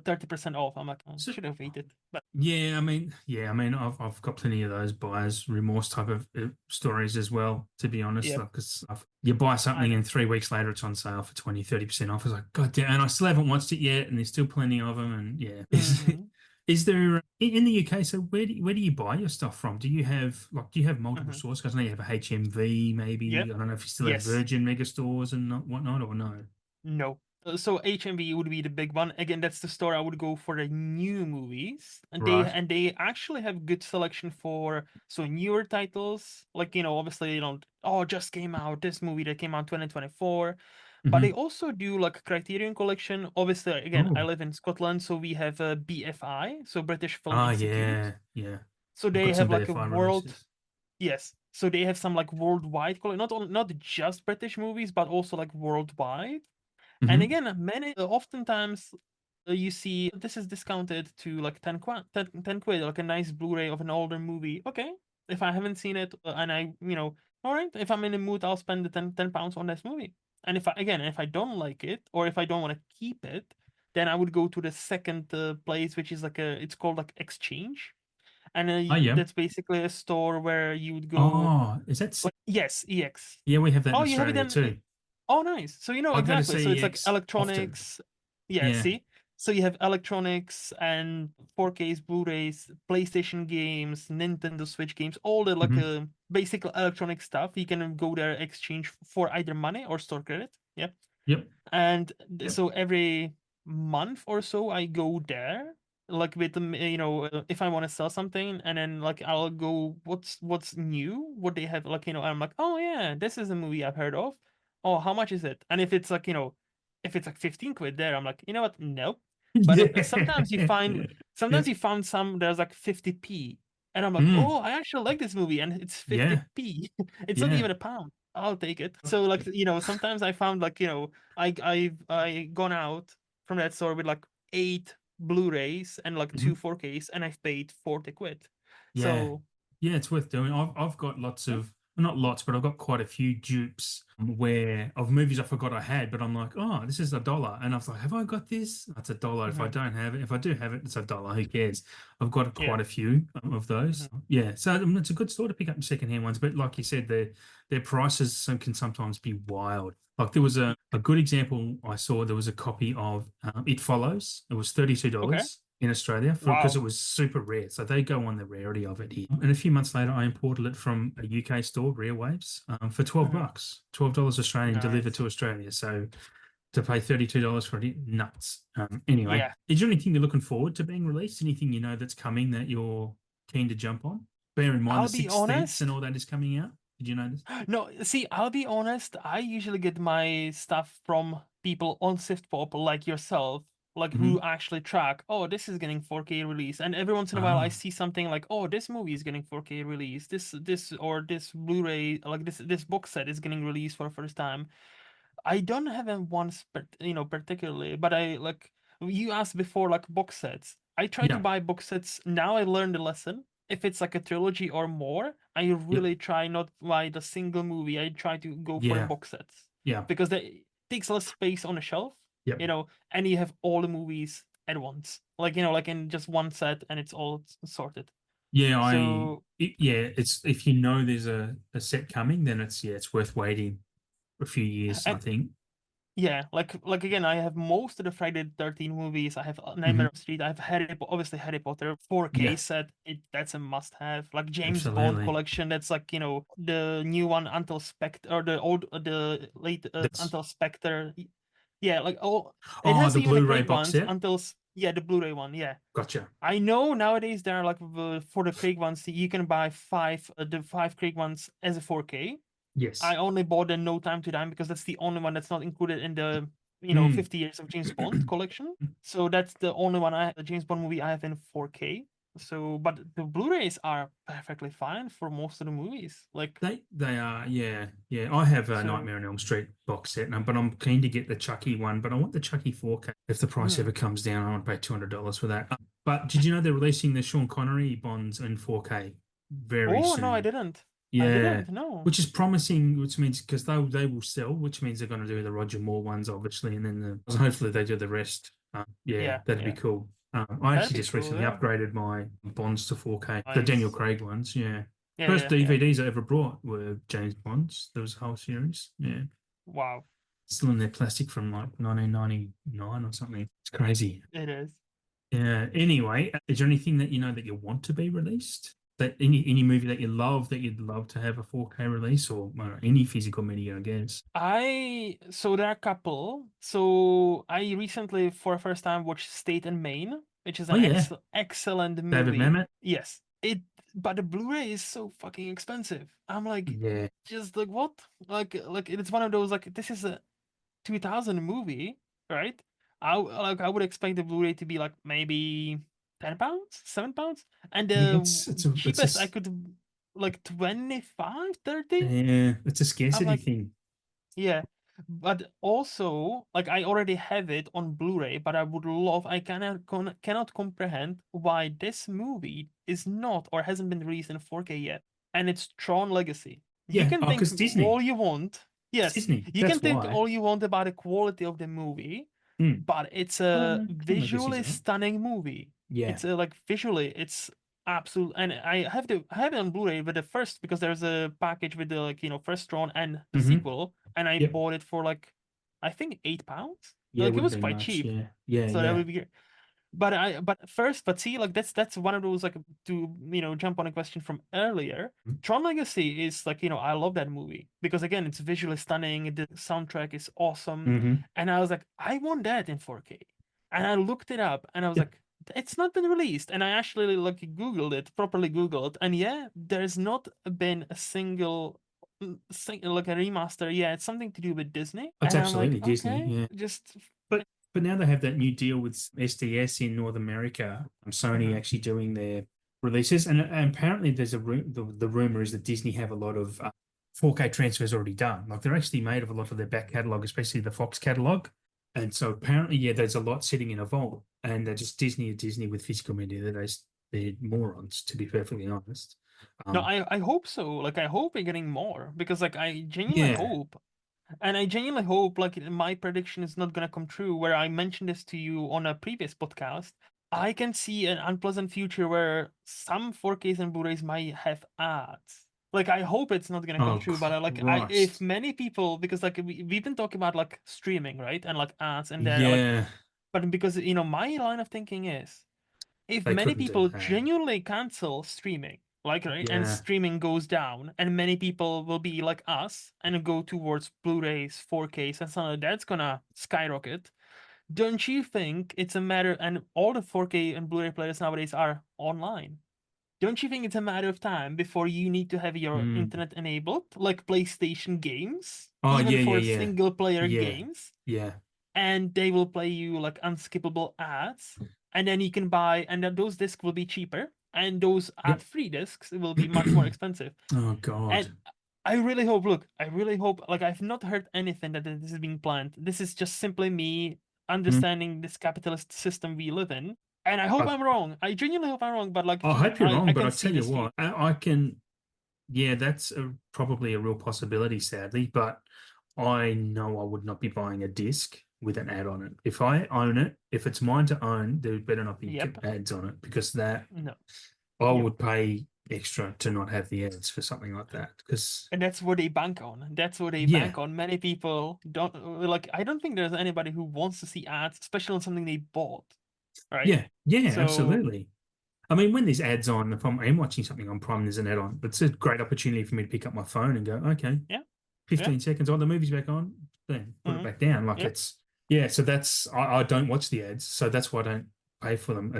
30% off. I'm like, I so should have waited. But yeah, I mean, I've got plenty of those buyer's remorse type of stories as well, to be honest. yeah, Like, because you buy I something know. and 3 weeks later it's on sale for 20-30% off. It's like, God damn, and I still haven't watched it yet, and there's still plenty of them. And yeah, Hmm. is there in the UK? So where do you buy your stuff from? Do you have multiple Hmm. sources? Because I know you have a HMV, maybe. Yep. I don't know if you still have Yes. Virgin mega stores and whatnot, or no. No. So HMV would be the big one. Again, that's the store I would go for the new movies. And Right. they actually have good selection for so newer titles. Like, obviously, oh, just came out this movie that came out 2024. But they Hmm. also do like Criterion Collection. Obviously, again, I Oh. live in Scotland, so we have a BFI, so British Film Ah, Institute. yeah, yeah. So I've they got some have like a BFI world releases. Yes. So they have some like worldwide, not just British movies, but also like worldwide. And Hmm. again, many oftentimes you see this is discounted to like 10 quid, like a nice Blu-ray of an older movie. Okay, if I haven't seen it and all right, if I'm in the mood, I'll spend the 10 pounds on this movie. And if I don't like it or if I don't want to keep it, then I would go to the second place, which is it's called like exchange, and Oh yeah. that's basically a store where you would go. Oh, is that? Yes, EX. Yeah, we have that in Oh, you have it Australia then. too. Oh, nice. So you know I go to exactly. So it's like CEX often. electronics. Yeah, Yeah. see? So you have electronics and 4Ks, Blu-rays, PlayStation games, Nintendo Switch games, all the like Hmm. basic electronic stuff. You can go there, exchange for either money or store credit. Yeah. Yep. And Yep. so every month or so I go there, like with them, if I want to sell something, and then like I'll go, what's new, what they have, like, I'm like, oh yeah, this is a movie I've heard of. Oh, how much is it? And if it's like, if it's like 15 quid there, I'm like, you know what, nope. But if sometimes you Yeah. find sometimes Yep. you found some there's like 50p, and I'm like, Mm. oh, I actually like this movie, and it's Yeah. 50p. It's not Yeah. even a pound. I'll take it. So like, sometimes I found like, I gone out from that store with like 8 Blu-rays and like two Mhm. 4Ks, and I've paid 40 quid. Yeah. So Yeah, it's worth doing. I've got lots yeah, of, not lots, but I've got quite a few dupes where of movies I forgot I had, but I'm like, oh, this is $1. And I was like, have I got this? It's $1. If I mhm, don't have it, if I do have it, it's $1. Who cares? I've got yeah, quite a few of those. mhm, Yeah. So it's a good store to pick up secondhand ones. But like you said, their prices can sometimes be wild. Like there was a good example I saw. There was a copy of It Follows. It was okay, $32 in Australia because wow, it was super rare. So they go on the rarity of it here. And a few months later, I imported it from a UK store, Rare Waves, for 12 mhm, bucks, $12 Australian delivered nice, to Australia. So to pay $32 for it, nuts. Anyway, yeah. is there anything you're looking forward to being released? Anything you know that's coming that you're keen to jump on? Bear in mind the I'll be Sixth Sense and honest. all that is coming out. Did you know this? No, see, I'll be honest. I usually get my stuff from people on SiftPop like yourself, like Hmm. who actually track, oh, this is getting 4K release. And every once in a while I Ah, see something like, oh, this movie is getting 4K release. This Blu-ray, like this box set is getting released for the first time. I don't have one, particularly, but I like you asked before, like box sets. I try to yeah, buy box sets. Now I learned the lesson. If it's like a trilogy or more, I yep, really try not buy the single movie. I try to go for the yeah, box sets yeah, because they takes less space on the shelf, yep. and you have all the movies at once, like in just one set, and it's all sorted. Yeah, So yeah, it's if you know there's a set coming, then it's worth waiting a few years, I and think. yeah, like again, I have most of the Friday the 13th movies. I have Hmm. Nightmare on Street. I have obviously Harry Potter 4K Yeah, set. That's a must-have. Like James Bond absolutely. collection. That's like the new one until Spectre, or the late That's until Spectre. Yeah, like it oh, has the even the Blu-ray Craig box ones set. yeah, the Blu-ray one. Yeah, Gotcha. I know nowadays there are like for the Craig ones you can buy the five Craig ones as a 4K. I Yes. only bought the No Time to Die because that's the only one that's not included in the Mm. 50 years of James Bond collection. So that's the only one the James Bond movie I have in 4K. So, but the Blu-rays are perfectly fine for most of the movies. Like, They are, yeah, yeah. I have a so, Nightmare on Elm Street box set, but I'm keen to get the Chucky one. But I want the Chucky 4K. If the price mhm. ever comes down, I want to pay $200 for that. But did you know they're releasing the Sean Connery Bonds in 4K very Oh no, I soon? didn't. I Yeah, didn't. No. which is promising, which means because they will sell, which means they're going to do the Roger Moore ones, obviously, and then hopefully they do the rest. Yeah, Yeah, that'd be yeah. cool. I That'd actually be just cool. recently Yeah. upgraded my Bonds to 4K, the Daniel Nice. Craig ones. Yeah, Yeah, first yeah, yeah. DVDs I ever brought were James Bonds. There was a whole series. Yeah, Wow. still in their plastic from like 1999 or something. It's crazy. It is. Yeah. Anyway, is there anything that you know that you want to be released? That any movie that you love that you'd love to have a 4K release or any physical media, I guess. So there are a couple. So I recently, for the first time, watched State and Maine, which is Oh an yeah, excellent David movie. Mamet. Yes, but the Blu-ray is so fucking expensive. I'm like, Yeah, just like what? Like it's one of those, like, this is a 2000 movie, right? I would expect the Blu-ray to be like maybe £10, £7, and the yeah. It's cheapest I could. like 25, 30. Yeah, it's a I'm scarcity like, thing. yeah. But also, like, I already have it on Blu-ray, but I cannot comprehend why this movie is not or hasn't been released in 4K yet. And it's Tron Legacy. You Yeah, can oh, think because all Disney. you want. It's Yes, Disney. you can That's think why. all you want about the quality of the movie, Mm. but it's Oh a no, Tron Legacy's visually all right. stunning movie. Yeah. It's like visually, it's absolute. And I have it on Blu-ray with the first, because there's a package with the, like, first Tron and the Mm-hmm. sequel, and I Yep. bought it for like, I think, £8. Yeah, it Like, it wouldn't was be quite much. cheap, Yeah. Yeah. so that Yeah. would be good. But see, like, that's one of those, like, to jump on a question from earlier. Tron Legacy is like, I love that movie because, again, it's visually stunning. The soundtrack is awesome, Mm-hmm. and I was like, I want that in 4K. And I looked it up, and I was Yeah. like, it's not been released. And I actually, like, properly Googled, and yeah, there's not been a single, like, a remaster. Yeah, it's something to do with Disney, It's and I'm like, absolutely Disney. okay, Yeah. just. But now they have that new deal with SDS in North America. Sony Mhm. actually doing their releases, and apparently there's the rumor is that Disney have a lot of 4K transfers already done. Like they're actually made of a lot of their back catalog, especially the Fox catalog. And so apparently, yeah, there's a lot sitting in a vault, and they're just Disney are Disney with physical media. They're morons, to be perfectly honest. No, Um, I hope so. Like, I hope we're getting more, because, like, I genuinely yeah. hope, and I genuinely hope, like, my prediction is not gonna come true. Where I mentioned this to you on a previous podcast, I can see an unpleasant future where some 4Ks and Blu-rays might have ads. Like, I hope it's not gonna come Oh true, but if Christ. many people, because, like, we've been talking about, like, streaming, right, and, like, ads, and they're like, Yeah, but because my line of thinking is, if they many couldn't do people that. genuinely cancel streaming, like, right, and Yeah. streaming goes down, and many people will be like us and go towards Blu-rays, 4Ks, and suddenly that's gonna skyrocket. Don't you think it's a matter, and all the 4K and Blu-ray players nowadays are online? Don't you think it's a matter of time before you need to have your Mm. internet enabled, like PlayStation games, Oh even yeah, yeah, for yeah, single player yeah, games? yeah. And they will play you, like, unskippable ads, and then you can buy, and then those discs will be cheaper, and those Yep. ad-free discs will be much more expensive. Oh God. And I really hope, look, I really hope, like, I've not heard anything that this is being planned. This is just simply me Mm. understanding this capitalist system we live in, and I hope I, I'm wrong. I genuinely hope I'm wrong, but, like, I hope you're I wrong, but can I see tell you this what, future. I can. Yeah, that's probably a real possibility, sadly. But I know I would not be buying a disc with an ad on it. If I own it, if it's mine to own, there better not be Yep. ads on it because that No. I Yep. would pay extra to not have the ads for something like that. Because And that's what they bank on. That's what they yeah, bank on. Many people don't, like. I don't think there's anybody who wants to see ads, especially on something they bought, right? yeah, yeah, So absolutely. I mean, when there's ads on, if I'm watching something on Prime, there's an ad on. It's a great opportunity for me to pick up my phone and go, okay, yeah, yeah, 15 seconds. Oh, the movie's back on. Then put it hmm, back down. Like yeah. it's, yeah. So I don't watch the ads. So that's why I don't pay for them.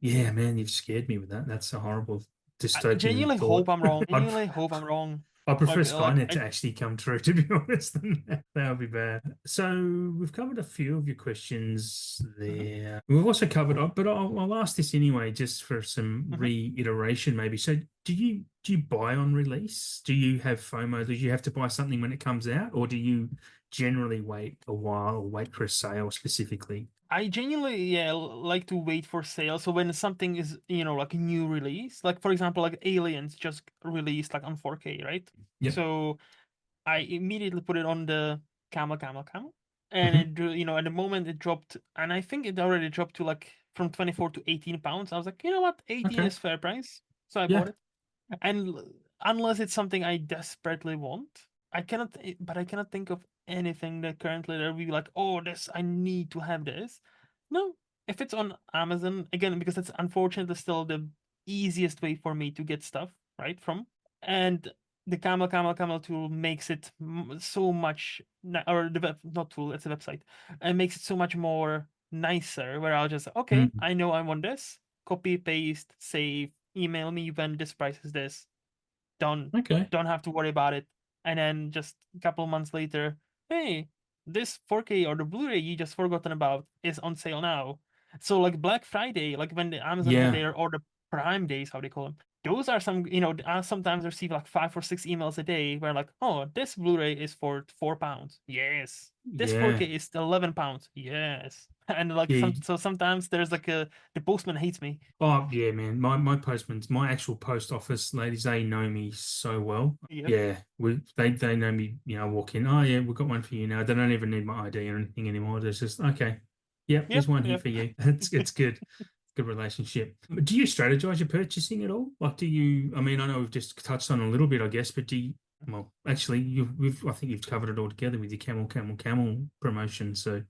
Yeah, man, you've scared me with that. That's a horrible I dystopian genuinely thought. hope I'm wrong. I'd, Genuinely hope I'm wrong. I prefer Like Skynet to actually come true, to be honest. That would be bad. So we've covered a few of your questions mhm, there. We've also covered, but I'll ask this anyway, just for some mhm. reiteration, maybe. So do you buy on release? Do you have FOMO? Do you have to buy something when it comes out, or do you generally wait a while or wait for a sale specifically? I genuinely, yeah, like to wait for sale. So when something is, like, a new release, like, for example, like Aliens just released, like, on 4K, right? Yep. So I immediately put it on the camel, and Hmm. at the moment it dropped, and I think it already dropped to, like, from 24 to 18 pounds. I was like, you know what, 18 Okay. is fair price, so I bought Yeah. it. And unless it's something I desperately want, I cannot think of anything that currently that would be like, oh, this, I need to have this. No, if it's on Amazon, again, because it's unfortunately still the easiest way for me to get stuff, right, from. And the camel tool makes it so much, or the not tool, it's a website, and makes it so much more nicer. Where I'll just, okay, Mm. I know I want this, copy, paste, save, email me when this price is this, done. Okay. Don't have to worry about it. And then just a couple months later, hey, this 4K or the Blu-ray you just forgotten about is on sale now. So, like, Black Friday, like when the Amazon had Yeah. their, or the Prime days, how they call them, those are some, you know, I sometimes receive like 5 or 6 emails a day where like, oh, this Blu-ray is for £4. Yes. This Yeah. 4K is £11. Yes. And like Yeah. so sometimes there's like the postman hates me. Oh yeah, man. My postman's my actual post office ladies, they know me so well. Yep. Yeah, they know me, I walk in, oh yeah, we've got one for you now. They don't even need my ID or anything anymore. There's just okay. Yep, there's Yep. one here Yep. for you. It's good. Good relationship. Do you strategize your purchasing at all? Like do you I mean, I know we've just touched on a little bit, I guess, but well, actually I think you've covered it all together with your camel promotion. So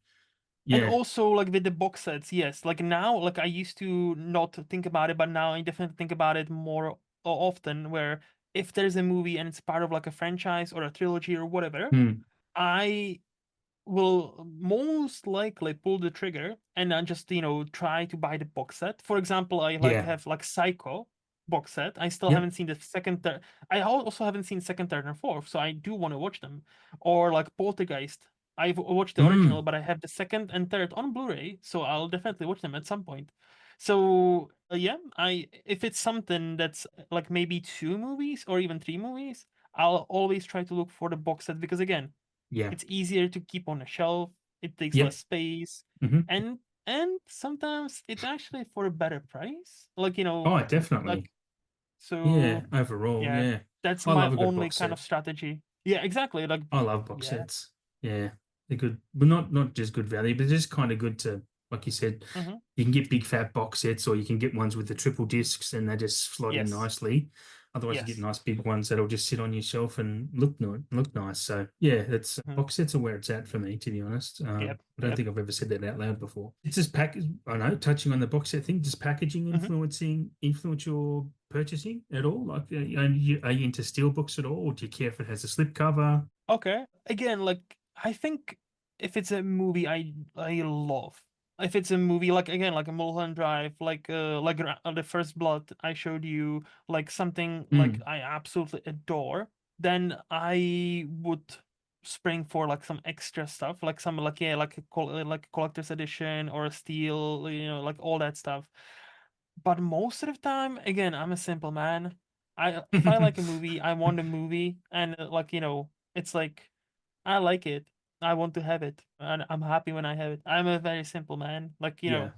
And yeah. also like with the box sets, yes. Like now, like I used to not think about it, but now I definitely think about it more often. Where if there's a movie and it's part of like a franchise or a trilogy or whatever, Hmm. I will most likely pull the trigger and then just try to buy the box set. For example, I like Yeah. have like Psycho box set. I still Yep. haven't seen the second, third. I also haven't seen second, third, and fourth, so I do want to watch them. Or like Poltergeist. I've watched the original, Mm. but I have the second and third on Blu-ray, so I'll definitely watch them at some point. So yeah, I if it's something that's like maybe 2 movies or even 3 movies, I'll always try to look for the box set because again, Yeah. it's easier to keep on a shelf. It takes less Yep. space, Hmm. and sometimes it's actually for a better price. Like Oh, like definitely. Yeah, so. overall, Yeah, yeah. that's I my love a good only box kind of set. strategy. Yeah, exactly. Like I love box yeah. sets. Yeah, they're good, but not just good value, but just kind of good to, like you said, Hmm. you can get big fat box sets, or you can get ones with the triple discs, and they just slot in Yes. nicely. Otherwise, you get Yes. nice big ones that'll just sit on your shelf and look nice. So yeah, that's Mhm. box sets are where it's at for me, to be honest. Yep. I don't Yep. think I've ever said that out loud before. It's just pack. I know, touching on the box set thing, does packaging Hmm. influence your purchasing at all? Like, are you into steel books at all, or do you care if it has a slip cover? Okay. Again, like I think if it's a movie I love, if it's a movie like again like a Mulholland Drive, like the First Blood I showed you, like something like Mm, I absolutely adore, then I would spring for like some extra stuff, like some like yeah like like a collector's edition or a steel, like all that stuff. But most of the time, again, I'm a simple man. If I like a movie, I want a movie, and like it's like I like it. I want to have it, and I'm happy when I have it. I'm a very simple man, like yeah,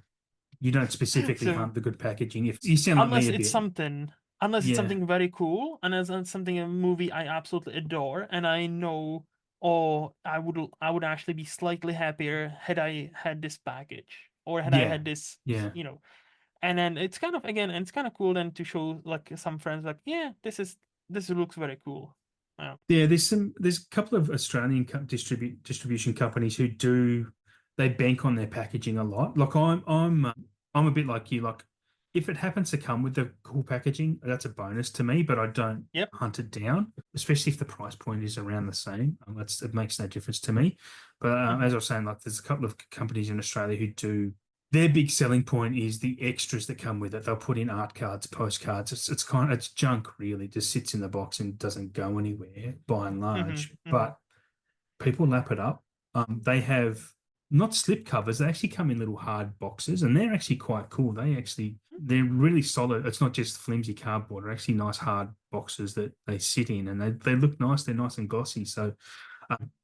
you don't specifically so hunt the good packaging. If you sound like me unless a it's bit, something, unless it's yeah, something very cool, and as it's something a movie I absolutely adore, and I know, oh, I would actually be slightly happier had I had this package or had I yeah, had this, yeah. and then it's kind of again, and it's kind of cool then to show like some friends like, yeah, this looks very cool. Yeah. Yeah, there's a couple of Australian distribution companies who do they bank on their packaging a lot. Like I'm a bit like you. Like if it happens to come with the cool packaging, that's a bonus to me. But I don't Yep. hunt it down, especially if the price point is around the same. It makes no difference to me. But as Hmm. I was saying, like there's a couple of companies in Australia who do their big selling point is the extras that come with it. They'll put in art cards, postcards. It's junk really. Just sits in the box and doesn't go anywhere by and Hmm. large. Hmm. But people lap it up. They have not slip covers. They actually come in little hard boxes, and they're actually quite cool. They're really solid. It's not just flimsy cardboard. They're actually nice hard boxes that they sit in, and they look nice. They're nice and glossy. So,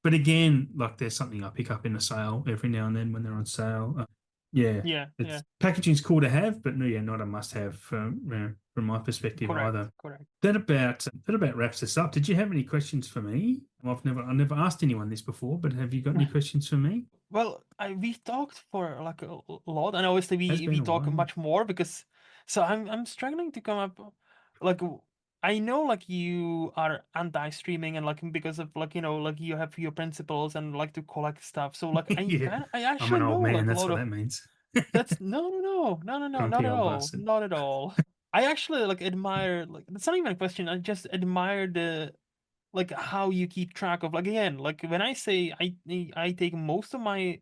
but again, like there's something I pick up in a sale every now and then when they're on sale. Yeah, Yeah. Yeah. it's packaging's cool to have, but no, yeah, not a must-have from my perspective Correct. either. Correct. That about wraps us up. Did you have any questions for me? I've never asked anyone this before, but have you got any questions for me? Well, we talked for like a lot, and obviously Has we been a talk while, yeah. much more because so I'm struggling to come up like I know like you are anti-streaming and like because of like like you have your principles and like to collect stuff. So like Yeah, I I'm an actually old know man. like a That's lot what of that means. that's no, not Grumpy at old all, bastard. not at all. I actually like admire like it's not even a question. I just admire the like how you keep track of like again like when I say I take most of my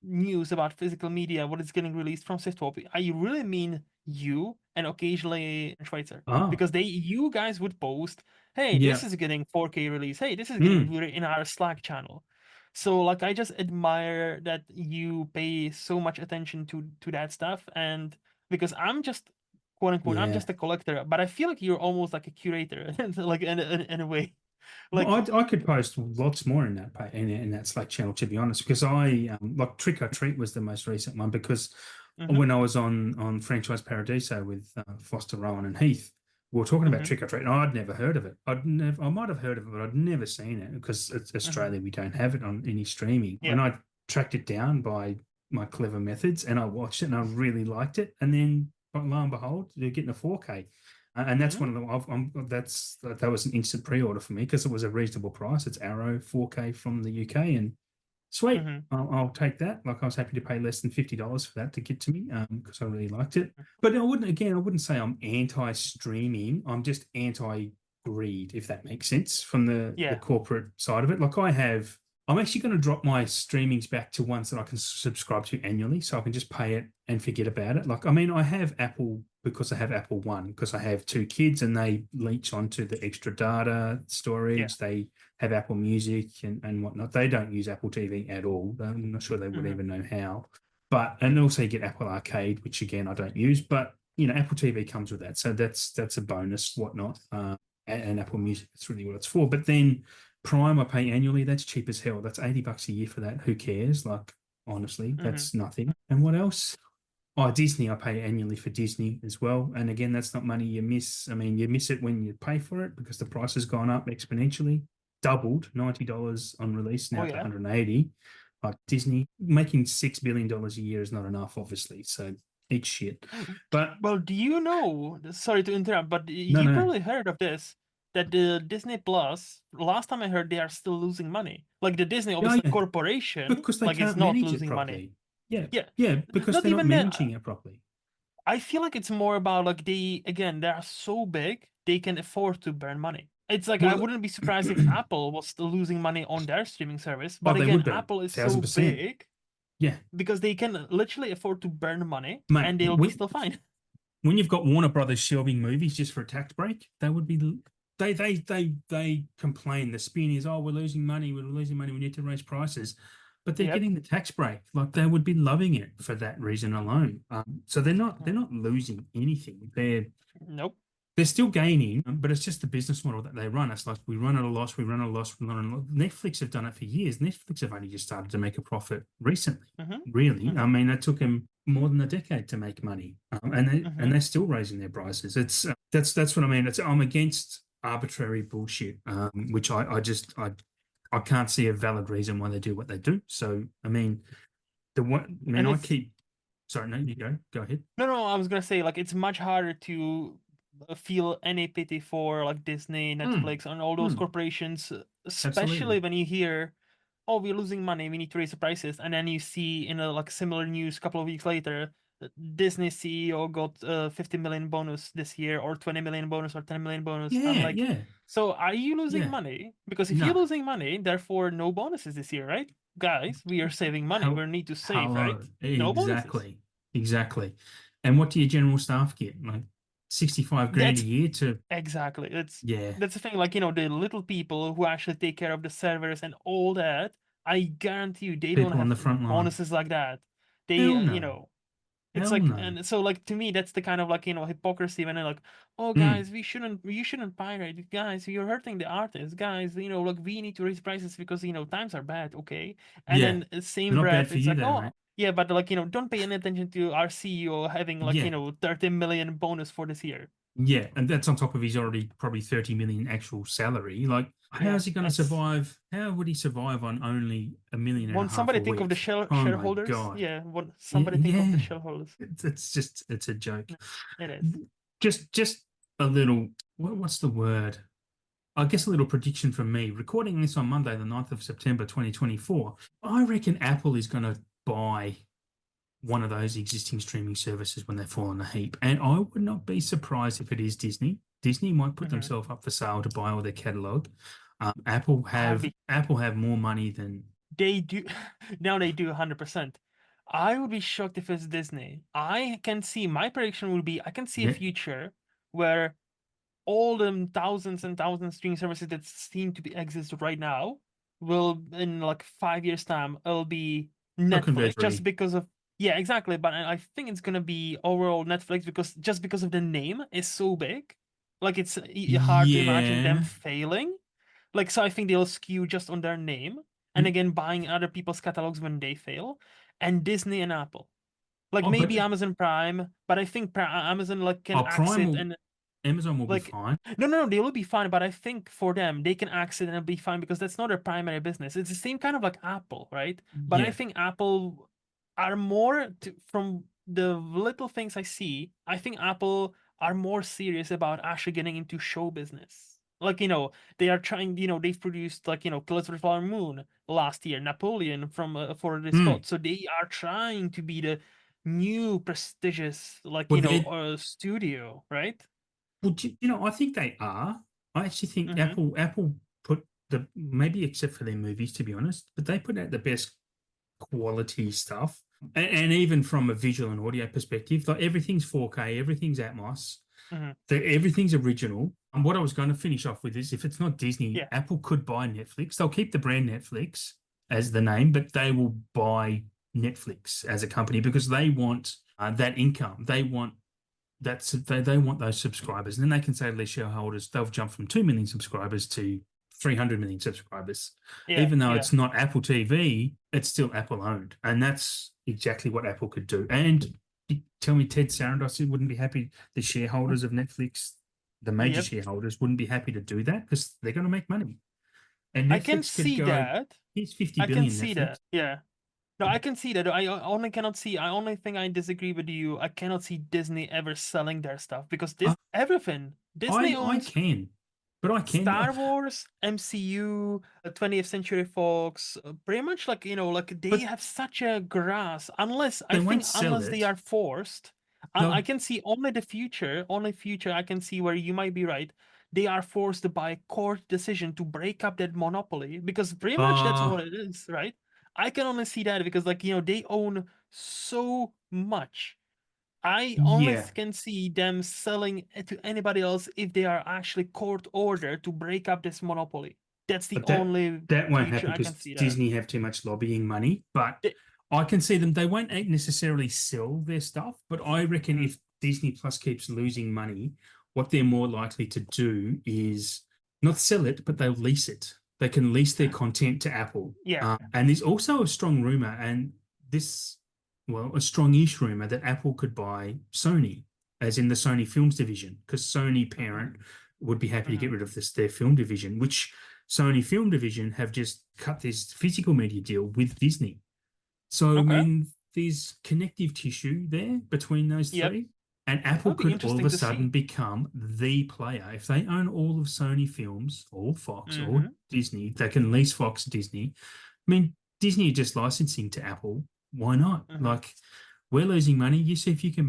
news about physical media what is getting released from Siftwop, I really mean you and occasionally Schweitzer Oh, because you guys would post, hey, this yeah. is getting 4K release, hey, this is getting Mm. Blu-ray in our Slack channel. So like I just admire that you pay so much attention to that stuff, and because I'm just quote unquote, I'm Yeah. just a collector, but I feel like you're almost like a curator, like in a way. Well, Like, I could post lots more in that in that Slack channel, to be honest, because I like Trick or Treat was the most recent one because mm-hmm, when I was on Franchise Paradiso with Foster, Rowan, and Heath, we were talking about mm-hmm, Trick or Treat, and I'd never heard of it. I might have heard of it, but I'd never seen it because it's mm-hmm, Australia. We don't have it on any streaming, yeah, and I tracked it down by my clever methods, and I watched it, and I really liked it, and then lo and behold, you're getting a 4K. And that's one mm-hmm, of the that was an instant pre-order for me because it was a reasonable price. It's Arrow 4K from the UK, and sweet, mm-hmm, I'll take that. Like I was happy to pay less than $50 for that to get to me because I really liked it. But I wouldn't say I'm anti-streaming. I'm just anti-greed, if that makes sense, from the yeah, corporate side of it. I'm actually going to drop my streamings back to ones that I can subscribe to annually, so I can just pay it and forget about it. Like, I mean, I have Apple because I have Apple One because I have two kids and they leech onto the extra data yeah, storage. They have Apple Music and whatnot. They don't use Apple TV at all. I'm not sure they would mm-hmm, even know how. And also you get Apple Arcade, which again I don't use. But Apple TV comes with that, so that's a bonus, whatnot. And Apple Music, that's really what it's for. But then Prime, I pay annually. That's cheap as hell. That's $80 a year for that. Who cares? Like, honestly, mm-hmm. that's nothing. And what else? Oh, Disney, I pay annually for Disney as well. And again, that's not money you miss. I mean, you miss it when you pay for it because the price has gone up exponentially, doubled $90 on release Oh now to yeah. 180. Like Disney making $6 billion a year is not enough, obviously. So eat shit. But Well, do you know? Sorry to interrupt, but no, you no. probably heard of this. That the Disney Plus, last time I heard, they are still losing money. Like the Disney, Yeah, obviously yeah, corporation, because they like is can't not manage it losing money. properly. Yeah, Yeah, yeah, because not they're not even that. managing it properly. I feel like it's more about like they are so big they can afford to burn money. It's like I Well, wouldn't be surprised if Apple was still losing money on their streaming service, oh, but they again, would be, Apple is so 1,000%. big Yeah, because they can literally afford to burn money mate. and they'll be still fine. When you've got Warner Brothers shelving movies just for a tax break, they would be. They complain. The spin is, oh, we're losing money. We're losing money. We need to raise prices, but they're Yep. getting the tax break. Like they would be loving it for that reason alone. So they're not losing anything. Nope. They're still gaining, but it's just the business model that they run. It's like we run at a loss, we run at a loss, we run at a loss. Netflix have done it for years. Netflix have only just started to make a profit recently. Mm-hmm. Really, I Mm-hmm. mean, it took them more than a decade to make money, Mm-hmm. they're still raising their prices. It's that's what I mean. I'm against arbitrary bullshit, which I can't see a valid reason why they do what they do. So I mean, the one man, And I it's keep. Sorry, no, you go ahead. no, I was gonna say like it's much harder to feel any pity for like Disney, Mm, Netflix, and all those mm, corporations, especially absolutely. when you hear, "Oh, we're losing money. We need to raise the prices," and then you see in a like similar news a couple of weeks later, Disney CEO got 50 million bonus this year, or 20 million bonus, or 10 million bonus. I'm Yeah, like, yeah. so are you losing Yeah. money? Because if you're No. losing money, therefore no bonuses this year, right? Guys, we are saving money. We need to save, right? Hello. No bonuses. Exactly. Exactly. And what do your general staff get? Like 65 grand a That's year to, exactly. yeah, That's the thing. Like the little people who actually take care of the servers and all that. I guarantee you, they don't people on have the front line. bonuses like that. They, Hell no. it's Hell like, no. and so like to me, that's the kind of like hypocrisy when they're like, oh Mm, guys, you shouldn't pirate, guys. You're hurting the artists, guys. Like we need to raise prices because times are bad, okay. And yeah. then They're same not bad breath, for it's you like, though, oh mate. yeah, but like don't pay any attention to our CEO having like Yeah. 30 million bonus for this year. Yeah. And that's on top of his already probably 30 million actual salary. Like, Yeah, how's he going to it's survive? How would he survive on only a million and a when half a somebody think of the week? Oh my shareholders, God. yeah, when Yeah. somebody think of the Yeah. shareholders, It's a joke. it is. Just a little, what's the word? I guess a little prediction from me. Recording this on Monday, the 9th of September, 2024. I reckon Apple is going to buy one of those existing streaming services when they fall in a heap. And I would not be surprised if it is Disney. Disney might put Hmm. themselves up for sale to buy all their catalog. I'd be Apple have more money than They do now. They do 100%. I would be shocked if it's Disney. I can see my prediction would be I can see a yeah. future where all the thousands and thousands of streaming services that seem to be exist right now will in like 5 years time it'll be They'll converge Netflix just already. because of Yeah, exactly. But I think it's gonna be overall Netflix because of the name is so big. Like it's hard to imagine them Yeah. failing. Like so, I think they'll skew just on their name, and Mm. again buying other people's catalogs when they fail, and Disney and Apple. Like Oh, but maybe Amazon Prime, but I think Amazon like can Prime exit will, and Amazon will be like fine. no, they will be fine. But I think for them, they can exit and it'll be fine because that's not their primary business. It's the same kind of like Apple, right? But I Yeah. think Apple are more from the little things I see. I think Apple are more serious about actually getting into show business. Like they are trying. They've produced like Killers of the Flower Moon last year, Napoleon from for this Mm. spot. So they are trying to be the new prestigious like Well, they studio, right? well, I think they are. I actually think Mm-hmm. Apple put the maybe except for their movies, to be honest, but they put out the best quality stuff. And even from a visual and audio perspective, like everything's 4K, everything's Atmos, Mm-hmm. everything's original. And what I was going to finish off with is if it's not Disney, Yeah. Apple could buy Netflix. They'll keep the brand Netflix as the name, but they will buy Netflix as a company because they want that income. They want those subscribers. And then they can say to their shareholders, they'll jump from 2 million subscribers to 300 million subscribers. Yeah. Even though Yeah. it's not Apple TV, it's still Apple owned. And that's exactly what Apple could do. And you tell me Ted Sarandos wouldn't be happy, the shareholders of Netflix, the major Yep. shareholders, wouldn't be happy to do that because they're going to make money. And I can Netflix could see go, that. here's 50 I can billion see Netflix. that. Yeah. No, I can see that. I only cannot see. I only think I disagree with you. I cannot see Disney ever selling their stuff because I, this everything Disney I owns can, but I can. Star Wars, MCU, 20th Century Fox, pretty much like like they But have such a grasp. Unless I they won't think sell unless they it. are forced, I They'll, can see only the future. Only future I can see where you might be right. They are forced by a court decision to break up that monopoly because pretty much that's uh, all it is, right? I can only see that because like they own so much. I only yeah, can see them selling it to anybody else if they are actually court ordered to break up this monopoly. That's the but only that won't future happen I can because see there. Disney have too much lobbying money. But They- I can see them. They won't necessarily sell their stuff. But I reckon Mhm. if Disney Plus keeps losing money, what they're more likely to do is not sell it, but they'll lease it. They can lease their content to Apple. Yeah. And there's also a strong rumor, and this, well, a strong-ish rumor that Apple could buy Sony, as in the Sony Films division, because Sony hmm parent would be happy to get hmm rid of their film division, which Sony Film Division have just cut this physical media deal with Disney. So, I Okay. mean, there's connective tissue there between those Yep. three. And Apple That'll be could all of interesting a to sudden see. become the player. If they own all of Sony Films or Fox or hmm Disney, they can lease Fox Disney. I mean, Disney are just licensing to Apple. Why not? hmm Like, we're losing money. You see if you can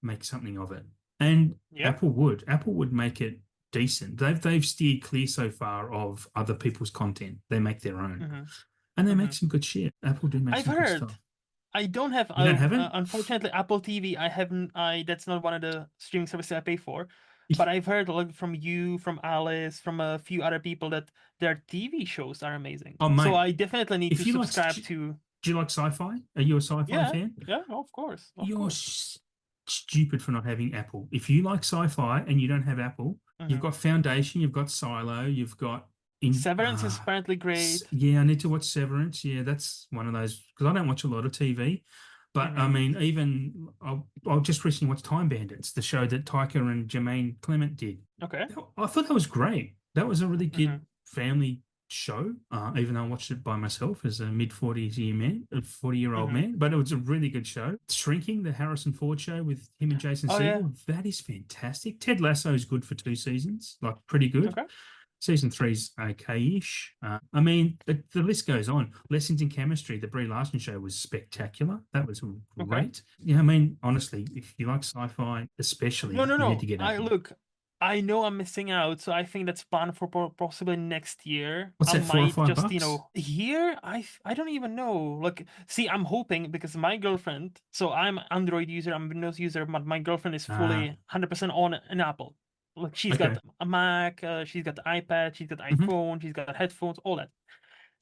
make something of it. And Yep. Apple would make it decent. They've steered clear so far of other people's content. They make their own. hmm And they hmm make some good shit. Apple do make I've some good heard. stuff. I don't have You don't have it? unfortunately Apple TV. I haven't. I That's not one of the streaming services I pay for. If But I've heard like from you, from Alice, from a few other people that their TV shows are amazing. oh So mate, I definitely need to if you like subscribe to. do you like sci-fi? Are you a sci-fi Yeah, fan? yeah, of course, of You're course. stupid for not having Apple. If you like sci-fi and you don't have Apple, you've hmm got Foundation, you've got Silo, you've got in Severance is apparently great. yeah, I need to watch Severance. Yeah, that's one of those because I don't watch a lot of TV. But I hmm mean, even I'll just recently watched Time Bandits, the show that Taika and Jermaine Clement did. Okay. I thought that was great. That was a really good hmm family show. Even though I watched it by myself as a mid 40s year man, a 40-year-old hmm man, but it was a really good show. Shrinking, the Harrison Ford show with him and Jason Oh yeah. Segel, that is fantastic. Ted Lasso is good for 2 seasons, like pretty good. Okay. Season three's okay-ish. I mean, the list goes on. Lessons in Chemistry, the Brie Larson show was spectacular. That was Okay. great. Yeah, I mean, honestly, if you like sci-fi, No, especially, no, you need no. to get I Apple. look. I know I'm missing out, so I think that's planned for possibly next year. What's I that, four or might five just, bucks? here I don't even know. Like, see, I'm hoping because my girlfriend. So I'm Android user, I'm Windows user, but my girlfriend is fully Ah, 100% on an Apple. Like, she's got okay. a Mac, she's got the iPad, she's got Hmm. iPhone, she's got headphones, all that.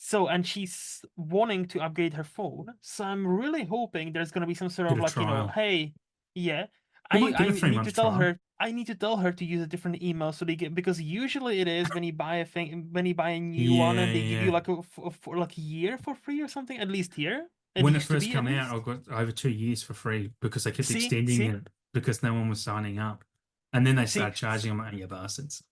So, and she's wanting to upgrade her phone. So I'm really hoping there's gonna be some sort Get of a like, trial. hey, yeah, You might get I a need to 3 month tell trial. her. I need to tell her to use a different email so they get, because usually it is when you buy a thing, when you buy a new one Yeah, and they give you yeah. like for like a year for free or something. At least here, it When it used to first be at come out, I least. got over 2 years for free because they kept extending See, it because no one was signing up. And then they see. started charging. I'm like, you bastards.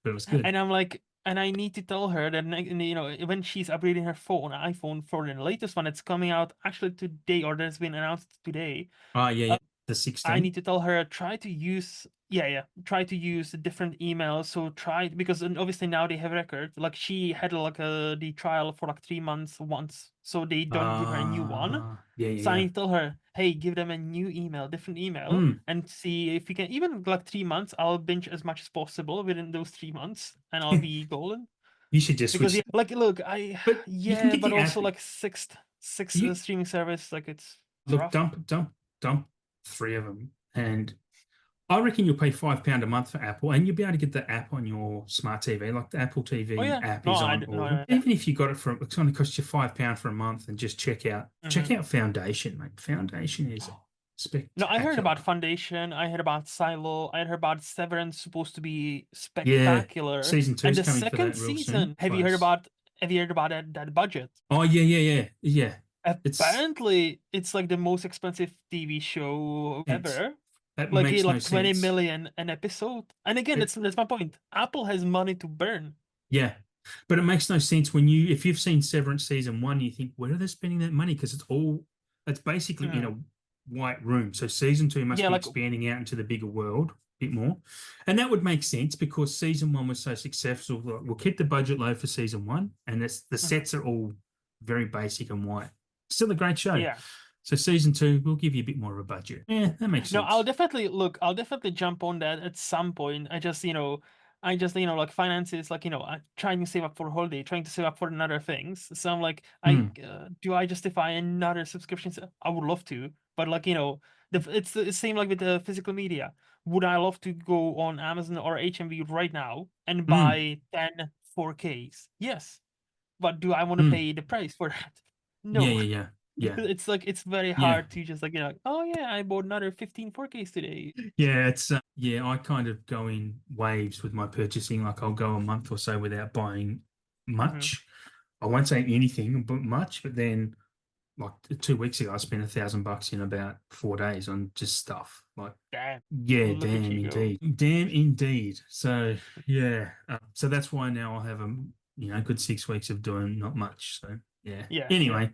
But it was good. And I'm like, and I need to tell her that when she's upgrading her phone, iPhone for the latest one, it's coming out actually today, or that's been announced today. Oh, yeah, uh, yeah. The I 16. need to tell her try to use, try to use a different email. So try, because obviously now they have record. Like she had like the trial for like 3 months once, so they don't give her a new one. Yeah, So I yeah, need to tell her, hey, give them a new email, different yeah. email, and see if we can, even like 3 months. I'll binge as much as possible within those 3 months, and I'll be golden. You should just Because switch. yeah, like look, I But you can yeah, get but the also app. like six You streaming service, like it's look, rough. dump 3 of them, and I reckon you'll pay £5 a month for Apple, and you'll be able to get the app on your smart TV. Like the Apple Oh TV yeah, app no, is on all of them. yeah. Even if you got it for, it's going to cost you £5 for a month, and just check Hmm. out Foundation, mate. Foundation is No, I heard about spectacular. Foundation. I heard about Silo. I heard about Severance, supposed to be Yeah, spectacular. season And two's the coming for second that real soon. season, Close. Have you heard about that budget? Oh yeah, yeah, yeah, yeah. It's Apparently, it's like the most expensive TV show it's ever. that Like makes no like 20 sense. million an episode. And again, It that's my point. Apple has money to burn. Yeah, but it makes no sense when if you've seen Severance season one, you think, where are they spending that money? Because it's basically in Mm. a white room. So season two must Yeah, be like expanding out into the bigger world a bit more. And that would make sense because season one was so successful. We'll keep the budget low for season one, and the mhm. sets are all very basic and white. Still a great show. Yeah. So season two, we'll give you a bit more of a budget. Yeah, that makes No, sense. I'll definitely jump on that at some point. I just, like finances, like, I'm trying to save up for a holiday, trying to save up for another things. So I'm like, Hmm. do I justify another subscription? I would love to, but like, it's the same like with the physical media. Would I love to go on Amazon or HMV right now and Hmm. buy 10 4Ks? Yes. But do I want to Hmm. pay the price for that? Yeah, No. yeah, yeah. Yeah. Because it's like it's very Yeah. hard to just like, oh yeah, I bought another 15 4Ks today. Yeah, yeah, I kind of go in waves with my purchasing. Like I'll go a month or so without buying Hmm. much. I won't say anything, but much. But then, like 2 weeks ago, I spent $1,000 in about 4 days on just stuff. Like, Damn, yeah, look at damn, you go. indeed, damn, indeed. So yeah, so that's why now I have a good 6 weeks of doing not much. So yeah. Yeah, yeah. Anyway,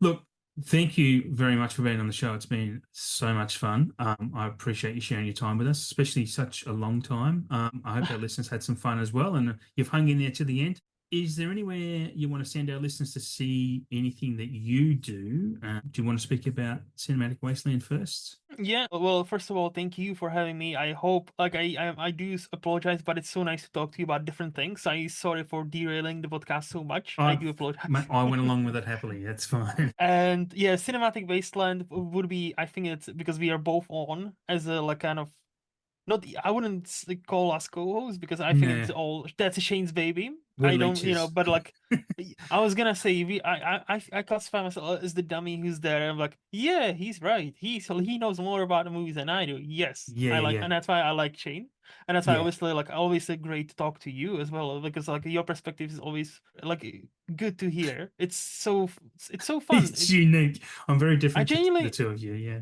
look, thank you very much for being on the show. It's been so much fun. I appreciate you sharing your time with us, especially such a long time. I hope our listeners had some fun as well, and you've hung in there to the end. Is there anywhere you want to send our listeners to see anything that you do? Do you want to speak about Cinematic Wasteland first? Yeah, well, first of all, thank you for having me. I hope, like, I do apologize, but it's so nice to talk to you about different things. I'm sorry for derailing the podcast so much. I I, do apologize. I went along with it happily. That's fine. And yeah, Cinematic Wasteland would be, I think it's because we are both on as a like kind of, not, I wouldn't call us co-hosts because I think Nah, it's all that's a Shane's baby. we're I don't, leeches. but like I was gonna say I classify myself as the dummy who's there. I'm like, yeah, he's right. He knows more about the movies than I do. Yes, Yeah, yeah, yeah, and that's why I like Shane, and that's why yeah. obviously like always great to talk to you as well because like your perspective is always like good to hear. It's so fun. It's unique. I'm very I different to the genuinely two of you. Yeah.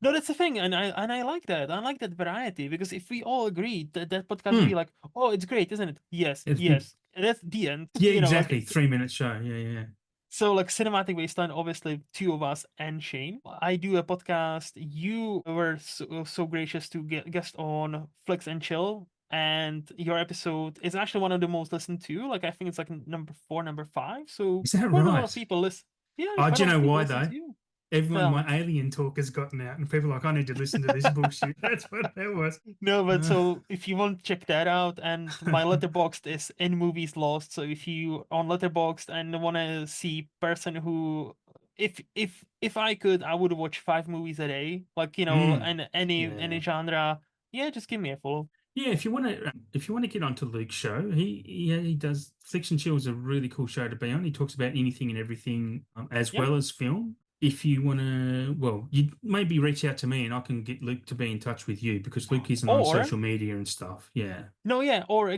no, that's the thing, and I like that. I like that variety because if we all agree that that podcast would be Hmm. like, oh, it's great, isn't it? Yes, It, yes, and that's the end. Yeah, Like exactly. 3 minute show. Yeah, yeah. so, like Cinematic Wasteland, obviously two of us and Shane. I do a podcast. You were so gracious to get guest on Flex and Chill, and your episode is actually one of the most listened to. Like I think it's like number 4, number 5. So Is that quite a lot of right? people listen. Yeah, Oh, quite do a you lot know of people why listen though? to you. Everyone, Tell my me. alien talk has gotten out, and people are like, I need to listen to this bullshit. That's what that was. No, but Uh, so if you want to check that out, and my letterboxd is in movies lost. So if you on letterboxd and want to see person who, if I could, I would watch 5 movies a day, like mm, and any yeah. genre. Yeah, just give me a follow. Yeah, if you want to get onto Luke's show, he does Flicks and Chill is a really cool show to be on. He talks about anything and everything, as Yep. well as film. If you want to, well, you maybe reach out to me and I can get Luke to be in touch with you because Luke isn't on Or social media and stuff. Yeah. no, yeah, or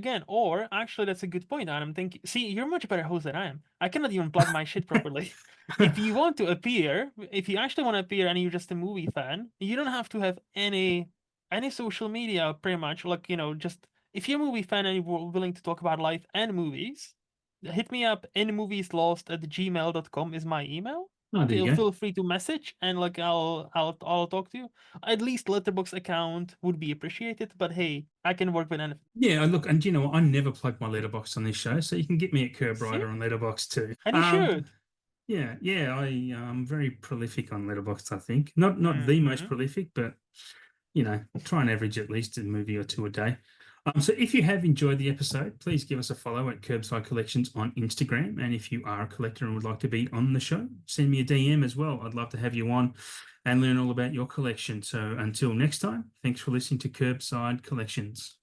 actually, that's a good point. And I'm thinking, see, you're much better host than I am. I cannot even plug my shit properly. If you want to appear, if you actually want to appear and you're just a movie fan, you don't have to have any social media pretty much. Like, just if you're a movie fan and you're willing to talk about life and movies, hit me up inmovieslost@gmail.com is my email. Oh, there you go. Feel free to message and like I'll talk to you. At least letterbox account would be appreciated, but hey, I can work with anything. Yeah, look, and you know what? I never plug my letterbox on this show, so you can get me at See? KerbRider on letterbox too. And you should. Yeah, I am very prolific on letterbox. I think not the most Mhm. prolific, but try and average at least a movie or two a day. So if you have enjoyed the episode, please give us a follow at KerbSide Collections on Instagram. And if you are a collector and would like to be on the show, send me a DM as well. I'd love to have you on and learn all about your collection. So until next time, thanks for listening to KerbSide Collections.